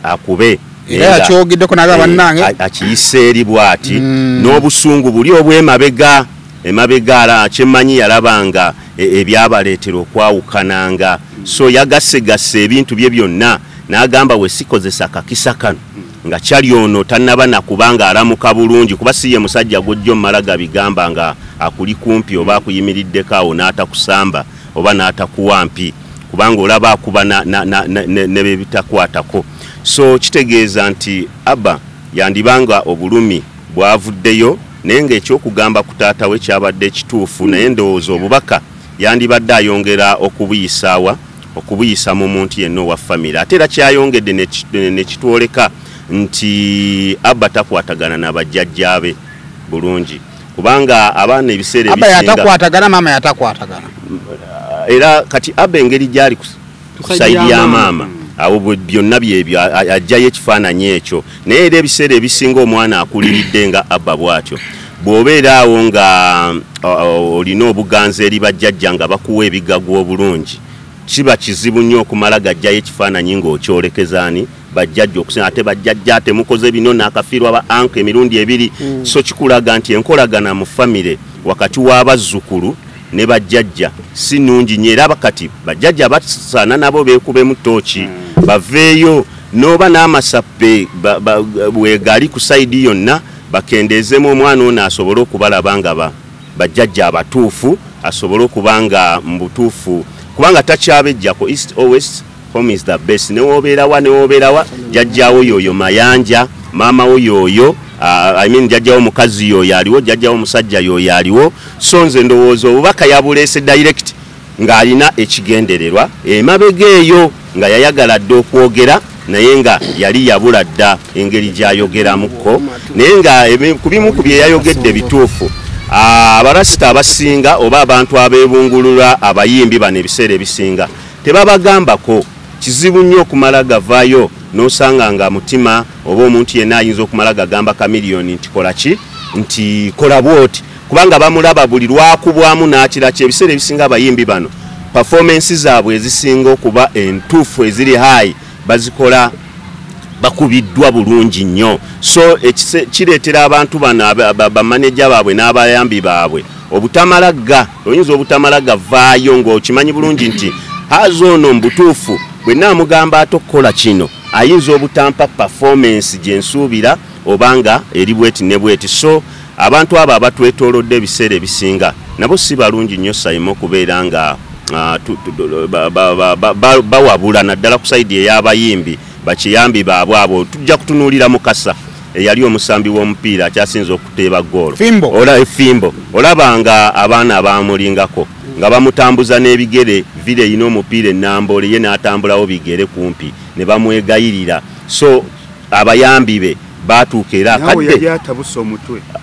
akube era yakyogeddeko naga bannange akiyise eri bw'ati n'obusungu buli obw'emabega ala kyemmanyi yalabanga ebyabaleetera okwawukananga so yagasegase ebintu bye byonna n'agamba we sikozesa kakisa kano nga kyali ono tannaba nakubanga alamuka bulungi kuba si ye musajja gujjo mmalaga bigamba nga akuli kumpi oba akuyimiriddeko awo n'atakusamba oba n'atakuwampi kubanga olaba akuba ne bebitakwatako so kitegeeza nti abba yandibanga obulumi bwavuddeyo naye ng'ekyokugamba ku taata we kyabadde ekituufu naye ndowooza obubaka yandibadde ayongera okubuyisa mu muntu yenna owa famire ate era kyayongedde ne kitwoleka nti abba takwatagana na bajjajjaabe bulungi kubanga abaana ebiseera ebisinga abba yatakwatagana maama yatakwatagana era kati abba engeri gyali ku sayidi ya maama awo byonna byebyo ajjayo ekifaananyi ekyo naye era ebiseera ebisinga omwana akuliridde nga abba bw'atyo bw'obeera awo nga olina obuganza eri bajjajja nga bakuwa ebigagwa obulungi kiba kizibu nnyo okumala gajjayo ekifaananyi ng'okyolekezaani bajjajja okusinga ate bajjajja temukoze bino n'akafiirwa ba anka emirundi ebiri so kikulaga nti enkolagana mu famire wakati w'abazzukulu ne bajjajja si nnungi nnyo era bakati bajjajja basaana nabo beekubemu ttooki baveeyo n'oba n'amasappe bwegali ku sayidi yonna bakendeezemu omwana ono asobole okubalaba nga bajjajja abatuufu asobole okuba nga mu butuufu kubanga takyabejjako east or west home is the best newobeerawa jajjawo yoyo mayanja maama wo yoyo I mean jajjawo mukazi yoyo aliwo jajjawo musajja yoyo aliwo so nze ndowooza obubaka yabuleese direct ng'alina ekigendererwa emabega eyo nga yayagala dda okwogera naye nga yali yabula dda engeri gy'ayogeramuko naye nga ku bimu ku bye yayogedde bituufu abarasita abasinga oba abantu abeebungulula abayimbi bano ebiseera ebisinga tebabagambako kizibu nnyo okumala gavaayo n'osanga nga mutima oba omuntu yenna ayinza okumala gagamba Chameleone nti kola ki nti kola bwoti kubanga bamulaba buli lwakubwamu n'akiraki ebiseera ebisinga abayimbi bano performance zaabwe ezisinga okuba entuufu eziri high bazikola bakubiddwa bulungi nnyo so kireetera abantu bano bamaneja baabwe n'abayambi baabwe obutamalaga oyinza obutamalaga vaayo ng'okimanyi bulungi nti haza ono mbutuufu bwe naamugamba atokukola kino ayinza obutampa performance gye nsuubira obanga eri bweti ne bweti so abantu abo abatwetoolodde ebiseera ebisinga nabo si balungi nnyo sayimo okubeera nga bawabula naddala ku saidi ey'abayimbi bakiyambi baabwe abo tujja kutunuulira Mukasa eyali omusambi w'omupiira akyasinza okuteeba goolo Fimbo olabanga abaana abamulingako nga bamutambuza n'ebigere vile yina omupiira ennambole ye n'atambulawo bigere kumpi ne bamwegayirira so abayambi be baatuuka era akadde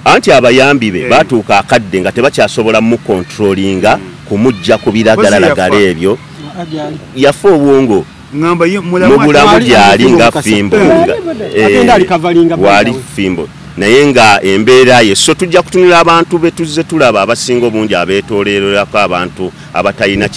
anti abayambi be baatuuka akadde nga tebakyasobola mukontrolinga kumujja ku biragalalagala ebyo yafa obwongo mubulamu gyali nga Fimbo wali Fimbo naye nga embeera ye so tujja kutunula abantu be tuzze tulaba abasinga obungi abeetoolererako abantu abatalina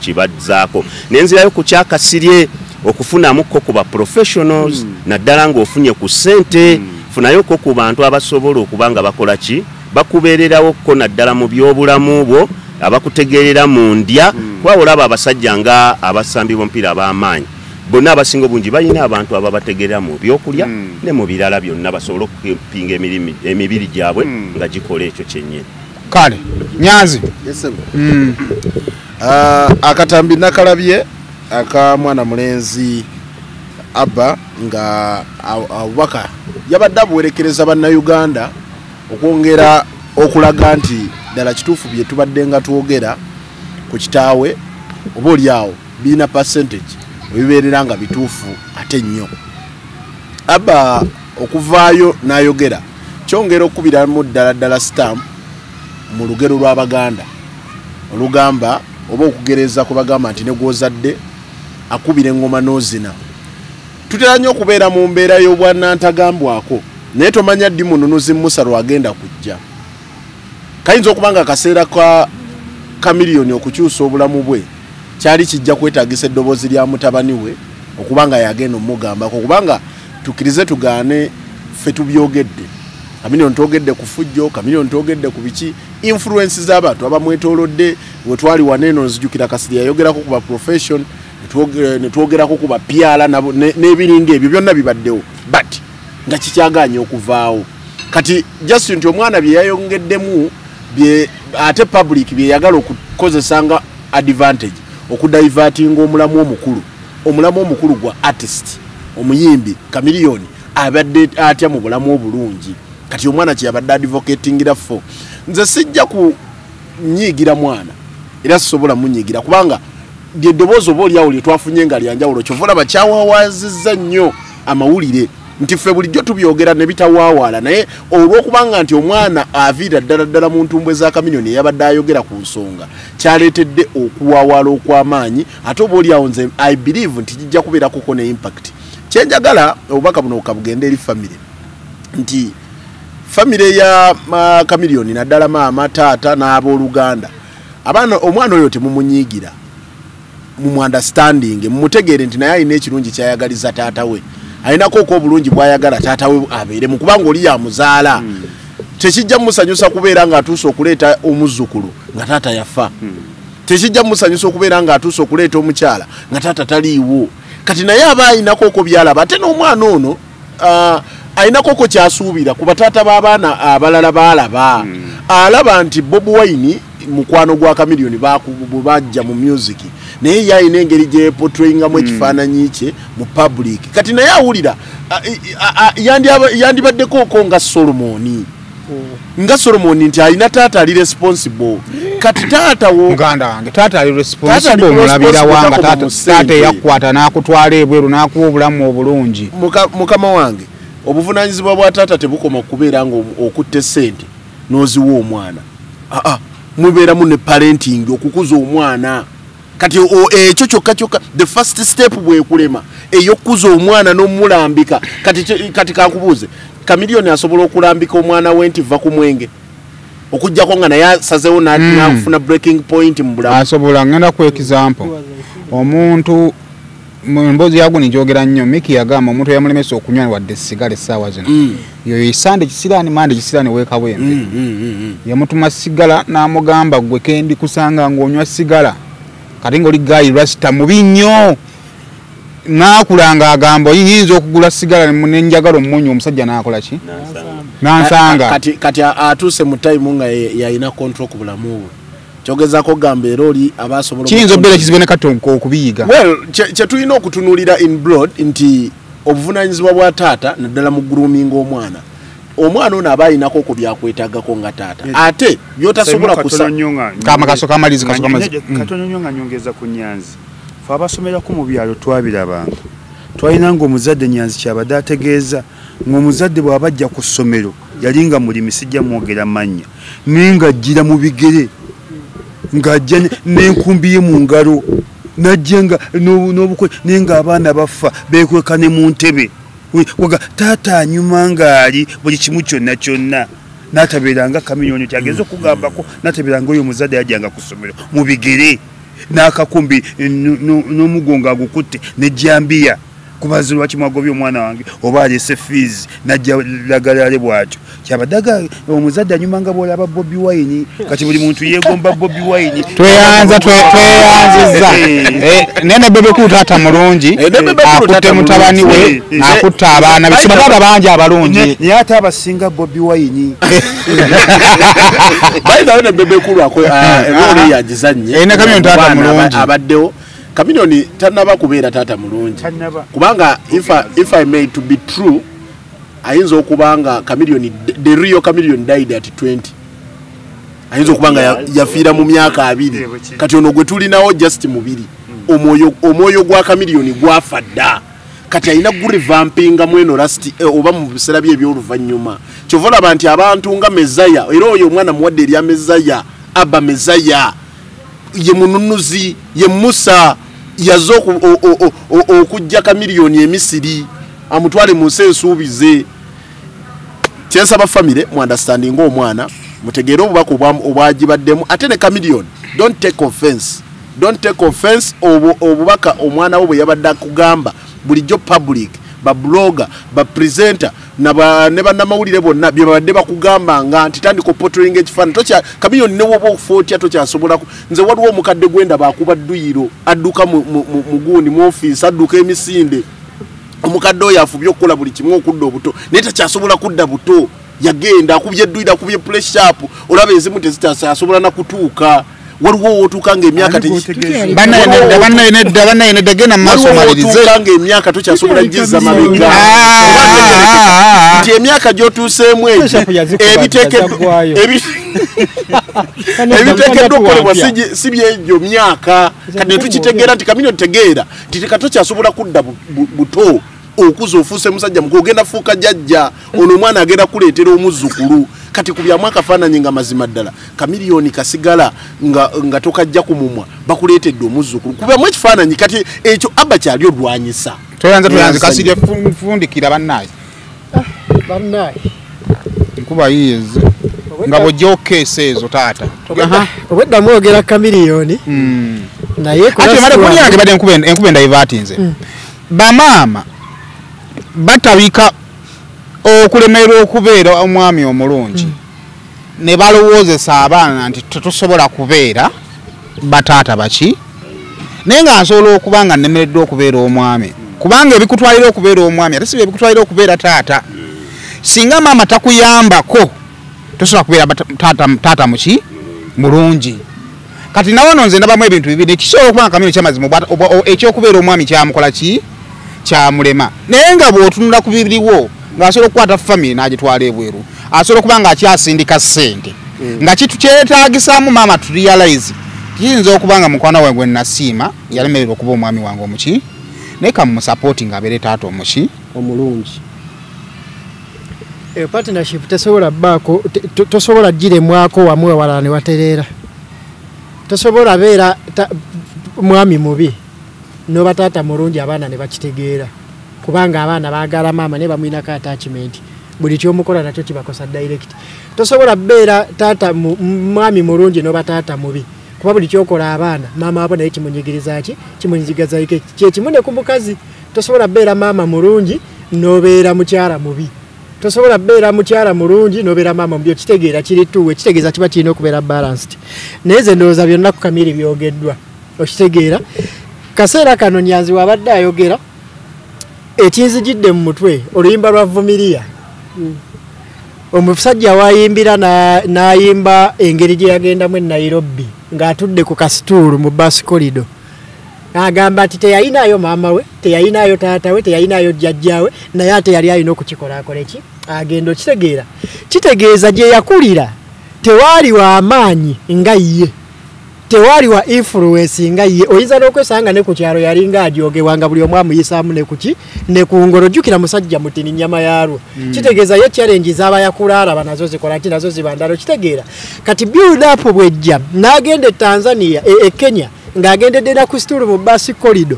kibazzaako nenzirayo ku kyakasirye okufunamukko ku ba professionals naddala ng'ofunye ku ssente funayoko ku bantu abasobola okuba nga bakola ki bakubeererawokko naddala mu byobulamu bwo abakutegeerera mu ndya kuba olaba abasajja nga abasambi b'omupiira ab'amaanyi bonna abasinga obungi balina abantu ababategeerera mu byokulya ne mu birala byonna basobole okupinga emibiri gyabwe nga gikola ekyo kyennyini kale Nyanzi akatambi nakalabye aka mwana mulenzi Abba nga abubaka yabadde abuwerekereza bannayuganda okwongera okulaga nti ddala kituufu bye tubadde nga twogera ku kitaawe oba oliawo birina percentage ebibeerera nga bituufu ate nnyo Abba okuvaayo n'ayogera kyongera okubiramu ddala stamp mu lugero lw'Abaganda olugamba oba okugereza kubagamba nti ne gwozadde akubira engoma n'ozina tutera nnyo okubeera mu mbeera y'obwannantagambwako naye tomanya ddi mununuzi Musa lwagenda kujja kayinza okuba nga akaseera ka Chameleone okukyusa obulamu bwe kyali kijja kwetaagisa eddoboozi lya mutabani we okuba nga yagenda omugambako kubanga tukkirize tugaane ffe tubyogedde Chameleone twogedde ku fujjo Chameleone twogedde ku biki influence z'abantu abamwetoolodde we twali waneeno nzijukira Kasirye yayogerako ku ba profession ne twogerako ku ba PR n'ebiringa ebyo byonna bibaddewo but nga kikyaganye okuvaawo kati just nti omwana bye yayongeddemu bye ate public bye yagala okukozesa nga advantage okudivertinga omulamu omukulu gwa artist omuyimbi Chameleone abadde atya mu bulamu obulungi kati omwana kye yabadde advocatingira fo nze sijja kunyiigira mwana era sisobola munyiigira kubanga lye ddoboozi oba oliawo lye twafunye nga lyanjawulo kyovula bakyawawaazizza nnyo amawulire nti ffe bulijjo tubyogera ne bitawaawaala naye olw'okubanga nti omwana aviira ddala mu ntumbwe za Chameleone eyabadde ayogera ku nsonga kyaleetedde okuwaawaala okw'amaanyi ate oba oliawo nze I believe nti kijja kubeerakuko ne impact kyenjagala obubaka buno okabugenda eri famire nti famire ya Chameleone naddala maama taata n'abooluganda omwana oyo temumunyiigira mu understanding mumutegeere nti naye alina ekirungi kyayagaliza taata we alinako obulungi bwayagala taata we abeere mu kubanga oli yamuzaala tekijja musanyusa kubeera nga atuuse okuleeta omuzzukulu nga taata yafa tekijja musanyusa okubeera nga atuuse okuleeta omukyala nga taata taliiwo kati naye aba alinako byalaba ate n'omwana ono alinako kyasuubira ku bataata b'abaana abalala baalaba alaba nti Bobi Wine mukwano gwa Chameleone bajja mu music naye yayina engeri gye portrayingamu ekifaananyi kye mu public kati naye awulira yandibaddeko ko nga Solomon nga Solomon nti alina taata ali responsible kati taata wo muganda wange taata ali responsible mulabira wanga taata yakwata n'akutwala ebweru n'akuwa obulamu obulungi mukama wange obuvunanyizibwa bwa taata tebukoma kubeera nga okutte ssente n'oziwa omwana mubeeramu ne parenting okukuza omwana kati ekyo kyokka the first step bwekulema ey'okukuza omwana n'omulambika kati kankubuuze Chameleone asobola okulambika omwana we nti va ku mwenge okujjako nga naye asazeewo n'akufuna breaking point mu bulamu asobola ngenda ku example omuntu mbozi yago njogera nnyo Miki yagamba omuntu yamulemesa okunywa wadde sigala essaawa zino yo isande kisirani mande kisirani weka wembe yamutuma sigala n'amugamba gwe kendi kusanga ng'onywa sigala kati ng'oli gayi rasta mubi nnyo n'akulanga agamba yinza okugula sigala nenjagala omunyu omusajja n'akola ki nansanga kati atuuse mu time nga yayina control ku bulamu bwe kyogezako gamba era oli abasobola kiyinza obbeera kizibone kati okubiyiga well kye tulina okutunuulira in broad nti obuvunaanyizibwa bwa taata naddala mu grooming omwana ono aba alinako ku byakwetagako nga taata ate byotasobola kamalizi katono nnyo nga nyongeza ku Nyanzi fe abasomerako mu byalo twabirabanga twalina ng'omuzadde Nyanzi kyabadde ategeeza ng'omuzadde bw'abajja ku ssomero yali nga mulimi sijja mwogera mannya naye ng'ajjira mu bigere ng'ajja n'enkumbi ye mu ngalo n'ajja nga n'obukwe naye ng'abaana bafa beekweka ne mu ntebe waga taata anyuma ng'ali buli kimu kyonna kyonna n'atabeeranga Chameleone kyageza okugambako n'atabeeranga oyo omuzadde yajjanga ku ssomero mu bigere n'akakumbi n'omugongo agukutte n'ejjambiya kubazi lwaki mwagobye omwana wange oba alese fees najja lagalale bwatyo kyabadaga omuzadde anyuma nga bwolaba Bobi Wine kati buli muntu yegomba Bobi Wine tweyanziza nene bebe ku taata mulungi akutte mutabani we akutta abaana bisibagaba bangi abalungi yata abasinga Bobi Wine bayidawo ne bebe ku lwako ebyo yagizanye ne Chameleone taata mulungi abaddewo Chameleone tanaba kubeera taata mulungi kubanga if I may to be true ayinza okubanga Chameleone the real Chameleone died at 20 ayinza okubanga yafiira mu myaka 2 kati ono gwe tulinawo just mubiri omwoyo gwa Chameleone gwafa dda kati ayina gurevampinga mweno last oba mu bisera bye by'oluvannyuma kyovola banti abantu nga Mezaya era oyo omwana muwadde erya Mezaya Abba Mezaya ye mununuzi ye Musa yazoku okujja Chameleone emisiri amutwale mu nsuubize kyensaba family mu understanding omwana mutegeera obubaka obwagibaddemu ate ne Chameleone don't take offense obubaka omwana wo bwe yabadde kugamba bulijjo public ba blogger ba presenter ne bannamawulire bonna bye babadde bakugamba nga nti tandika portraying ekifaananyi Chameleone ne woba okufootya tokyasobola nze waliwo omukadde gwenda bakuba dduyiro adduka mu gundi mu office adduka emisinde omukadde oyo afubye okukola buli kimu okudda obuto naye takyasobola kudda buto yagenda akubye edduyiro akubye press up olaba ezimu tezitasobola na kutuuka waliwo otuukanga emyaka bannayenedda genda maaso malirize otuukanga emyaka tokyasobola jizza mabega nti emyaka gyotuuseemu egyo ebiteekeddwa okukolebwa si byegyo myaka kati ne tukitegeera nti Chameleone tegeera nti tekatokyasobola kudda buto okuza ofuuse musajja mukulu ogenda fuuka jjajja ono omwana agenda kuleetera omuzzukulu kati ku byamu akafaananyi nga mazima ddala Chameleone kasigala nga tokajja ku mumwa bakuleetedde omuzzukulu ku byamu ekifaananyi kati ekyo Abba kyali olwanyisa toyanze kasirye fundikira bannaye nkuba yiyeze nga bw'ojja okeesa ezo taata obwedda mwogera Chameleone naye kulyange badde enkuba endayivaatinze bamaama batabika okulemerwa okubeera omwami omulungi ne balowoozesa abaana nti tetusobola kubeera bataata baki naye nga nsobola okuba nga nnemereddwa okubeera omwami kubanga ebikutwalira okubeera omwami ate si ebikutwalira okubeera taata singa maama takuyambako tosobola kubeera taata muki mulungi kati nawono nze ndabamu ebintu bibiri ekisobola okuba Kamiliyoni kyamazima ekyokubeera omwami kyamukola ki kyamulema naye nga bw'otunula ku bibiriwo ng'asobola okukwata family n'agitwala ebweru asobola okuba nga akyasindika ssente nga kitu kyetaagisaamu maama tu realize kiyinza okuba nga mukwano wange gwe nasiima yalemererwa okuba omwami wange omuki naye kamumusapoti ng'abeere taata omuki omulungi partnership tesobola bbaako tosobola giremwako wamu ewalala ne watereera tosobola beera mwami mubi noba taata mulungi abaana ne bakitegeera kubanga abaana baagala maama ne bamwinako attachment buli kyomukola nakyo kibakosa direct tosobola beera taata mwami mulungi noba taata mubi kuba buli kyokola abaana maama abo naye kimunyigiriza ki kimunyigiza kyekimu ne ku mukazi tosobola beera maama mulungi nobeera mukyala mubi tosobola beera mukyala mulungi nobeera maama mubi okitegeera kiri tuwe kitegeeza kiba kirina okubeera balanced naye ze ndowooza byonna ku Kamiri byogeddwa okitegeera kaseera kano Nyanzi wabadde ayogera ekinzijidde mu mutwe oluyimba lwa Vumilia omusajja wayimbira n'ayimba engeri gye yagendamu e Nairobi ng'atudde ku kasituulu mu bus corridor agamba ati teyayinaayo maama we teyayinaayo taata we teyayinaayo jjajjaawe naye ate yali alina okukikola akoleki agenda okitegeera kitegeeza gye yakulira tewaali wa amaanyi nga ye tewaali wa influence nga ye oyinza n'okwesanga ne ku kyalo yalinga ajogebwanga buli omu amuyisaamu ne kuki ne ku ngolo jjukira musajja mutini nnyama yaalwo kitegeeza ye challenge z'aba yakulaalaba nazo zikola ki nazo zibandalo kitegeera kati build up bwejja n'agenda e Tanzania e Kenya ng'agendedde na ku situulu mu bus corridor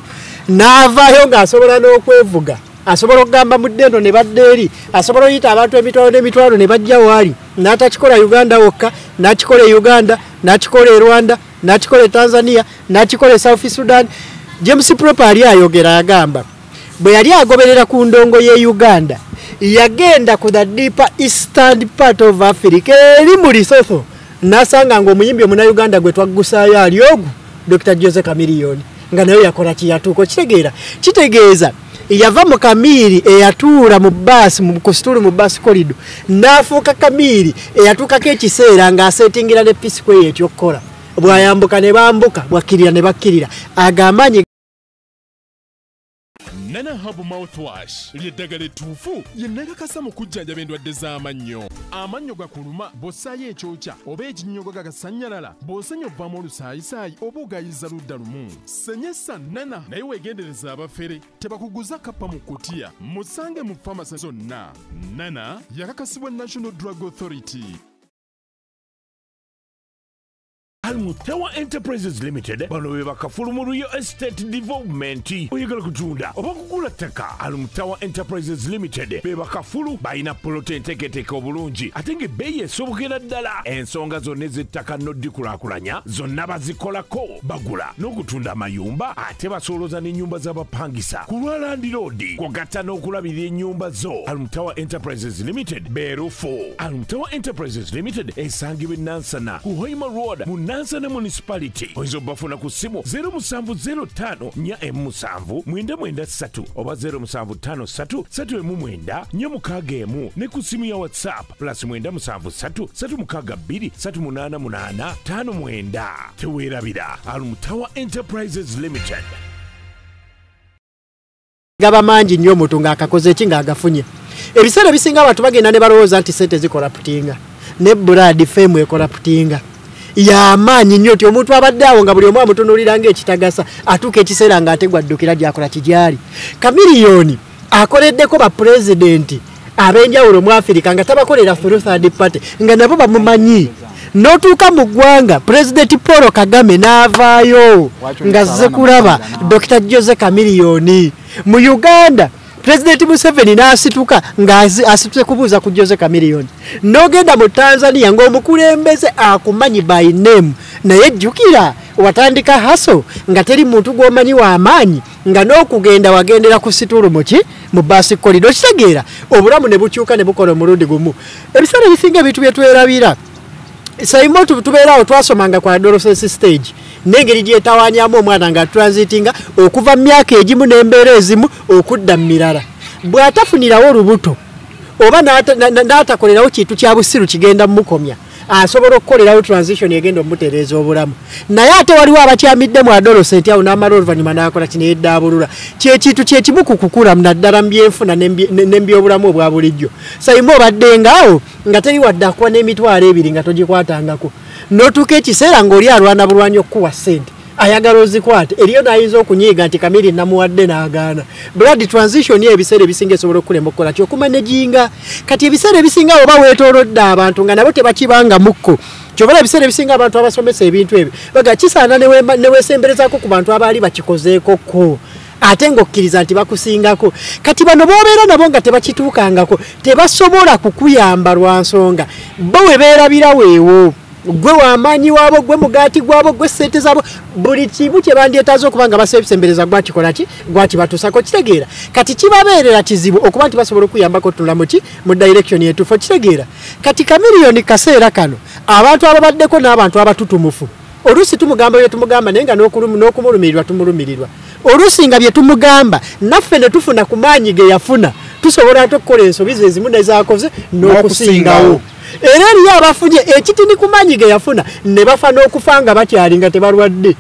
n'avaayo ng'asobola n'okwevuga asobola okugamba mu ddendo ne badde eri asobola oyita abantu emitwalo ne bajja waali n'atakikola Uganda wokka n'akikola e Uganda n'akikola e Rwanda n'akikola e Tanzania n'akikola e South Sudan James Proper ali ayogera agamba bwe yali agoberera ku ndongo ye Uganda yagenda ku the deeper eastern part of Africa eri mu Lesotho n'asanga ng'omuyimbi Omunayuganda gwe twaggusaayo ali ogwo Dr. Jose Kamiliyoni nga nayo yakola kiyatuuko kitegeeza yava mu Kamiri eyatuula mu bus mu kusitulu mu bus corridor n'afuuka Kamiri eyatuukako ekiseera ng'asetingira ne Peace Square ekyokukola bwayambuka ne bambuka bwakkirira ne bakkirira agamaanyi Nana Hub Mouthwash lyeddagala ettuufu ye nakakasa mu kujjanjaba endwadde z'amannyo. Amannyo gakuluma bw'ossaayo ekyokya oba ekinnyogo gagasannyalala bw'osenya ovaamu olusaayisaayi oba ogayiza ludda lumu. Senyesa Nana naye weegendereza abafere tebakuguza kappa mu kutiya musange mu famasi zonna. Nana yakakasibwa National Drug Authority. Almutawa Enterprises Limited bano be bakafulu mu Real Estate Development oyagala kutunda oba kugula ttaka. Almutawa Enterprises Limited be bakafulu balina polote enteeketeeke obulungi ate ng'ebbeeyi esobokera ddala. Ensonga zonna ez'ettaka n'oddikulakulanya zonna bazikolako bagula n'okutunda amayumba ate basolooza n'ennyumba z'abapangisa ku lwa Land Road kw'ogatta n'okulabirira ennyumba zo. Almutawa Enterprises Limited beerufu. Almutawa Enterprises Limited esangibwa e Nansana ku Hoima Road mu Nansana Municipality. Oyinza obafuna ku ssimu 0705-479-993 oba 0753-339-461 ne ku ssimu ya WhatsApp +97-362-3889. Teweerabira Almutawa Enterprises Limited. Gaba mangi nnyo omuntu ng'akakoze ki ng'agafunye. Ebiseera bisinga abantu bagenda ne balowooza nti ssente zikola putinga ne Brad Fame ekola putinga. Y'amaanyi nnyo nti omuntu abadde awo nga buli omu amutunuulira ng'ekitagasa atuuka ekiseera ng'ategwa addukira gy'akola kigyali. Kamiliyoni akoleddeko bapulezidenti ab'enjawulo mu Afirika nga tabakolera through third party nga nabo bamumanyi. N'otuuka mu ggwanga Pulezidenti Paul Kagame n'avaayo nga azze kulaba Dr. Jose Kamiliyoni. Mu Uganda President Museveni n'asituka nga asituse kubuuza ku Jose Kamiliyoni. N'ogenda mu Tanzania ng'omukulembeze akumanyi by name naye jjukira watandika haso nga teri muntu gw'omanyi w'amaanyi nga n'okugenda wagendera ku situulu mu bus corridor. Kitegeera obulamu ne bukyuka ne bukola omulundi gumu. Ebiseera ebisinga ebintu bye twerabira Saimo tubeerawo twasomanga kwa adolescence stage n'engeri gyetawanyamu omwana nga transitinga okuva mu myaka egimu n'embeera ezimu okudda mu mirala. Bw'atafunirawo olubuto oba n'atakolerawo kintu kya busiru kigenda mmukomya asobola okukolerawo transition egenda omutereeza obulamu naye ate waliwo abakyamidde mu adolescent awo n'amala oluvannyuma n'akola kino eddaabulula kyekintu kyekimu ku kukula naddala mu byenfuna n'ebyobulamu obwa bulijjo sayima obadde ngaawo nga teri wadde akuwa n'emitwalo 2 nga togikwatangako n'otuuka ekiseera ng'oli alwana bulwanyi okukuwa ssente ayagala ozikwate eriyo n'ayinza okunyiiga nti Kamiri namuwadde n'agaana blood transition ebiseera ebisinga esobola okulema okukola kyokumanejinga kati ebiseera ebisinga oba weetoolodde abantu nga nabo tebakibanga mukko kyobala ebiseera ebisinga abantu abasomesa ebintu ebyo baga kisaana neweesemberezaako ku bantu abaali bakikozeekoko ate ng'okkiriza nti bakusingako kati bano boobeera nabo nga tebakituukangako tebasobola kukuyamba lwa nsonga bo we beerabira weewo gwe wamaanyi waabo gwe mugaati gwabo gwe ssente zaabo buli kimu kye bandyetaaza okuba nga basebisembereza gwakikola ki gwakibatuusako kitegeera kati kibabeerera kizibu okuba nti basobola okuyambako tunula muki mu direction yetuufu kitegeera kati Kamiliyoni kaseera kano abantu ababaddeko n'abantu abatutumufu oluusi tumugamba bye tumugamba naye nga n'okumulumirirwa tumulumirirwa oluusi nga bye tumugamba naffe ne tufuna ku maanyi ge yafuna tusobola ate okukola ensobi ze ezimu nezaakoze n'okusingawo era eriyo abafunye ekitini ku maanyi ge yafuna ne bafa n'okufa nga bakyali nga tebalwadde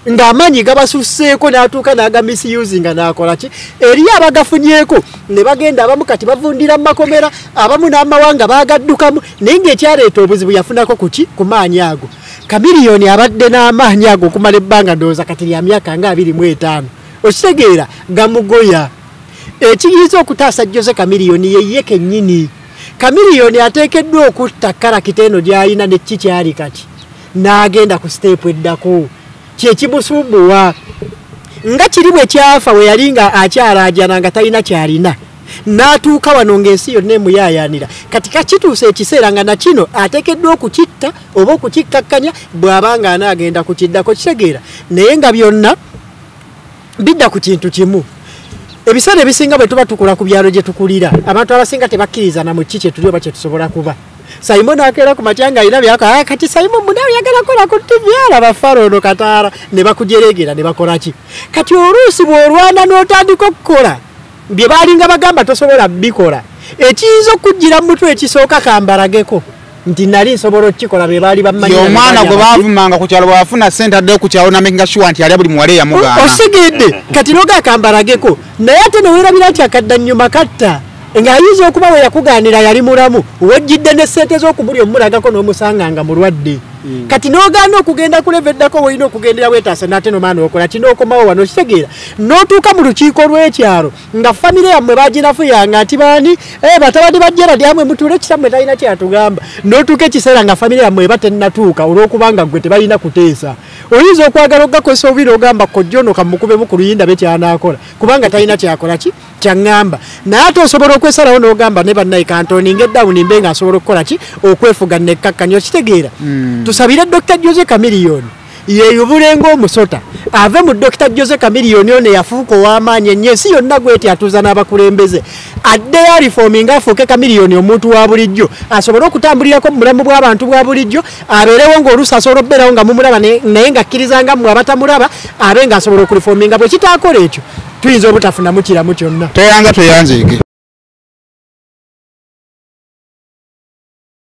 ng'amaanyi gabasusseeko n'atuuka n'agamisusinga n'akola ki eriyo abagafunyeeko ne bagenda abamu kati bavundira mu makomera abamu n'amawanga baagaddukamu naye ng'ekyaleeta obuzibu yafunako kuki ku maanyi ago Kamiliyoni abadde n'amaanyi ago okumala ebbanga ndowooza kati lya myaka nga 25 okitegeera gamugoya ekiyinza okutaasa Jose Kamiliyoni ye kennyini Kamiliyoni ateekeddwa okutta karakita eno gy'alina ne kikyali kati n'agenda ku siteepu eddako kyekimusumbuwa nga kiri bwe kyafa we yali nga akyalaajana nga talina kyalina n'atuuka wano ng'ensi yonna emuyaayaanira kati kakituusa ekiseera nga nakino ateekeddwa okukitta oba okukikkakkanya bw'aba nga anaagenda kukiddako kitegeera naye nga byonna bidda ku kintu kimu ebiseera ebisinga bwe tuba tukula ku byalo gye tukulira abantu abasinga tebakkiriza na mu ki kye tuli oba kye tusobola kuba Simon akeera ku matya nga alina byaka kati Simon munawe yagala kola ku TV alaba Farono Kataara ne bakujeregera ne bakola ki kati oluusi bw'olwana n'otandika okukola bye baalinga bagamba tosobola bikola ekiyinza okujjira mu mutwe ekisooka kambalageko nti nali nsobola okukikola be baali bamanyi omwana gwe baavumanga ku kyalo bwafuna ssente adde ku kyalo namenga shuwa nti ali buli muwala eyamugana osigedde kati noga akambalageko naye ate neweerabira nti akadda nnyuma katta ng'ayinza okuba we yakugaanira yali mulamu wejjidde ne ssente z'okumuli omulagako n'omusanga nga mulwadde kati n'ogaana okugenda kuleveddako woolina okugendera weetaasa n'ate nomaana okola kino okomawo wano kitegeera n'otuuka mu lukiiko lw'ekyalo nga famire yammwe baginafuyanga nti baani batabani bajjera lyamwe mutuule kitammwe talina kyatugamba n'otuuka ekiseera nga famire yammwe eba tennatuuka olw'okubanga ggwe tebalina kuteesa oyinza okwagala okugakozesa obubiri ogamba kojjono kamukubemu ku luyinda be kyanaakola kubanga talina kyakola ki kyaŋŋamba naye ate osobola okwesalawo n'ogamba ne bannaye kantoninga eddawuni mbe nga asobola okukola ki okwefuga nekkakkanya okitegeera tusabire Dr. Jose Kamiliyoni yeyubule ng'omusota ave mu Dr. Jose Kamiliyoni ono yafuuka ow'amaanyi ennyo ensi yonna gweti atuuza n'abakulembeze addeyo alifoominga afuuke Kamiliyoni omuntu wa bulijjo asobole okutambulirako mu bulamu bw'abantu bwa bulijjo abeerewo ng'oluusi asobola okubeerawo nga mumulaba naye ng'akkirizanga mmwe abatamulaba abe ng'asobola okulifoominga bwe kitaakola ekyo tuyinza obutafunamu kiramu kyonna teyanga tweyanzeege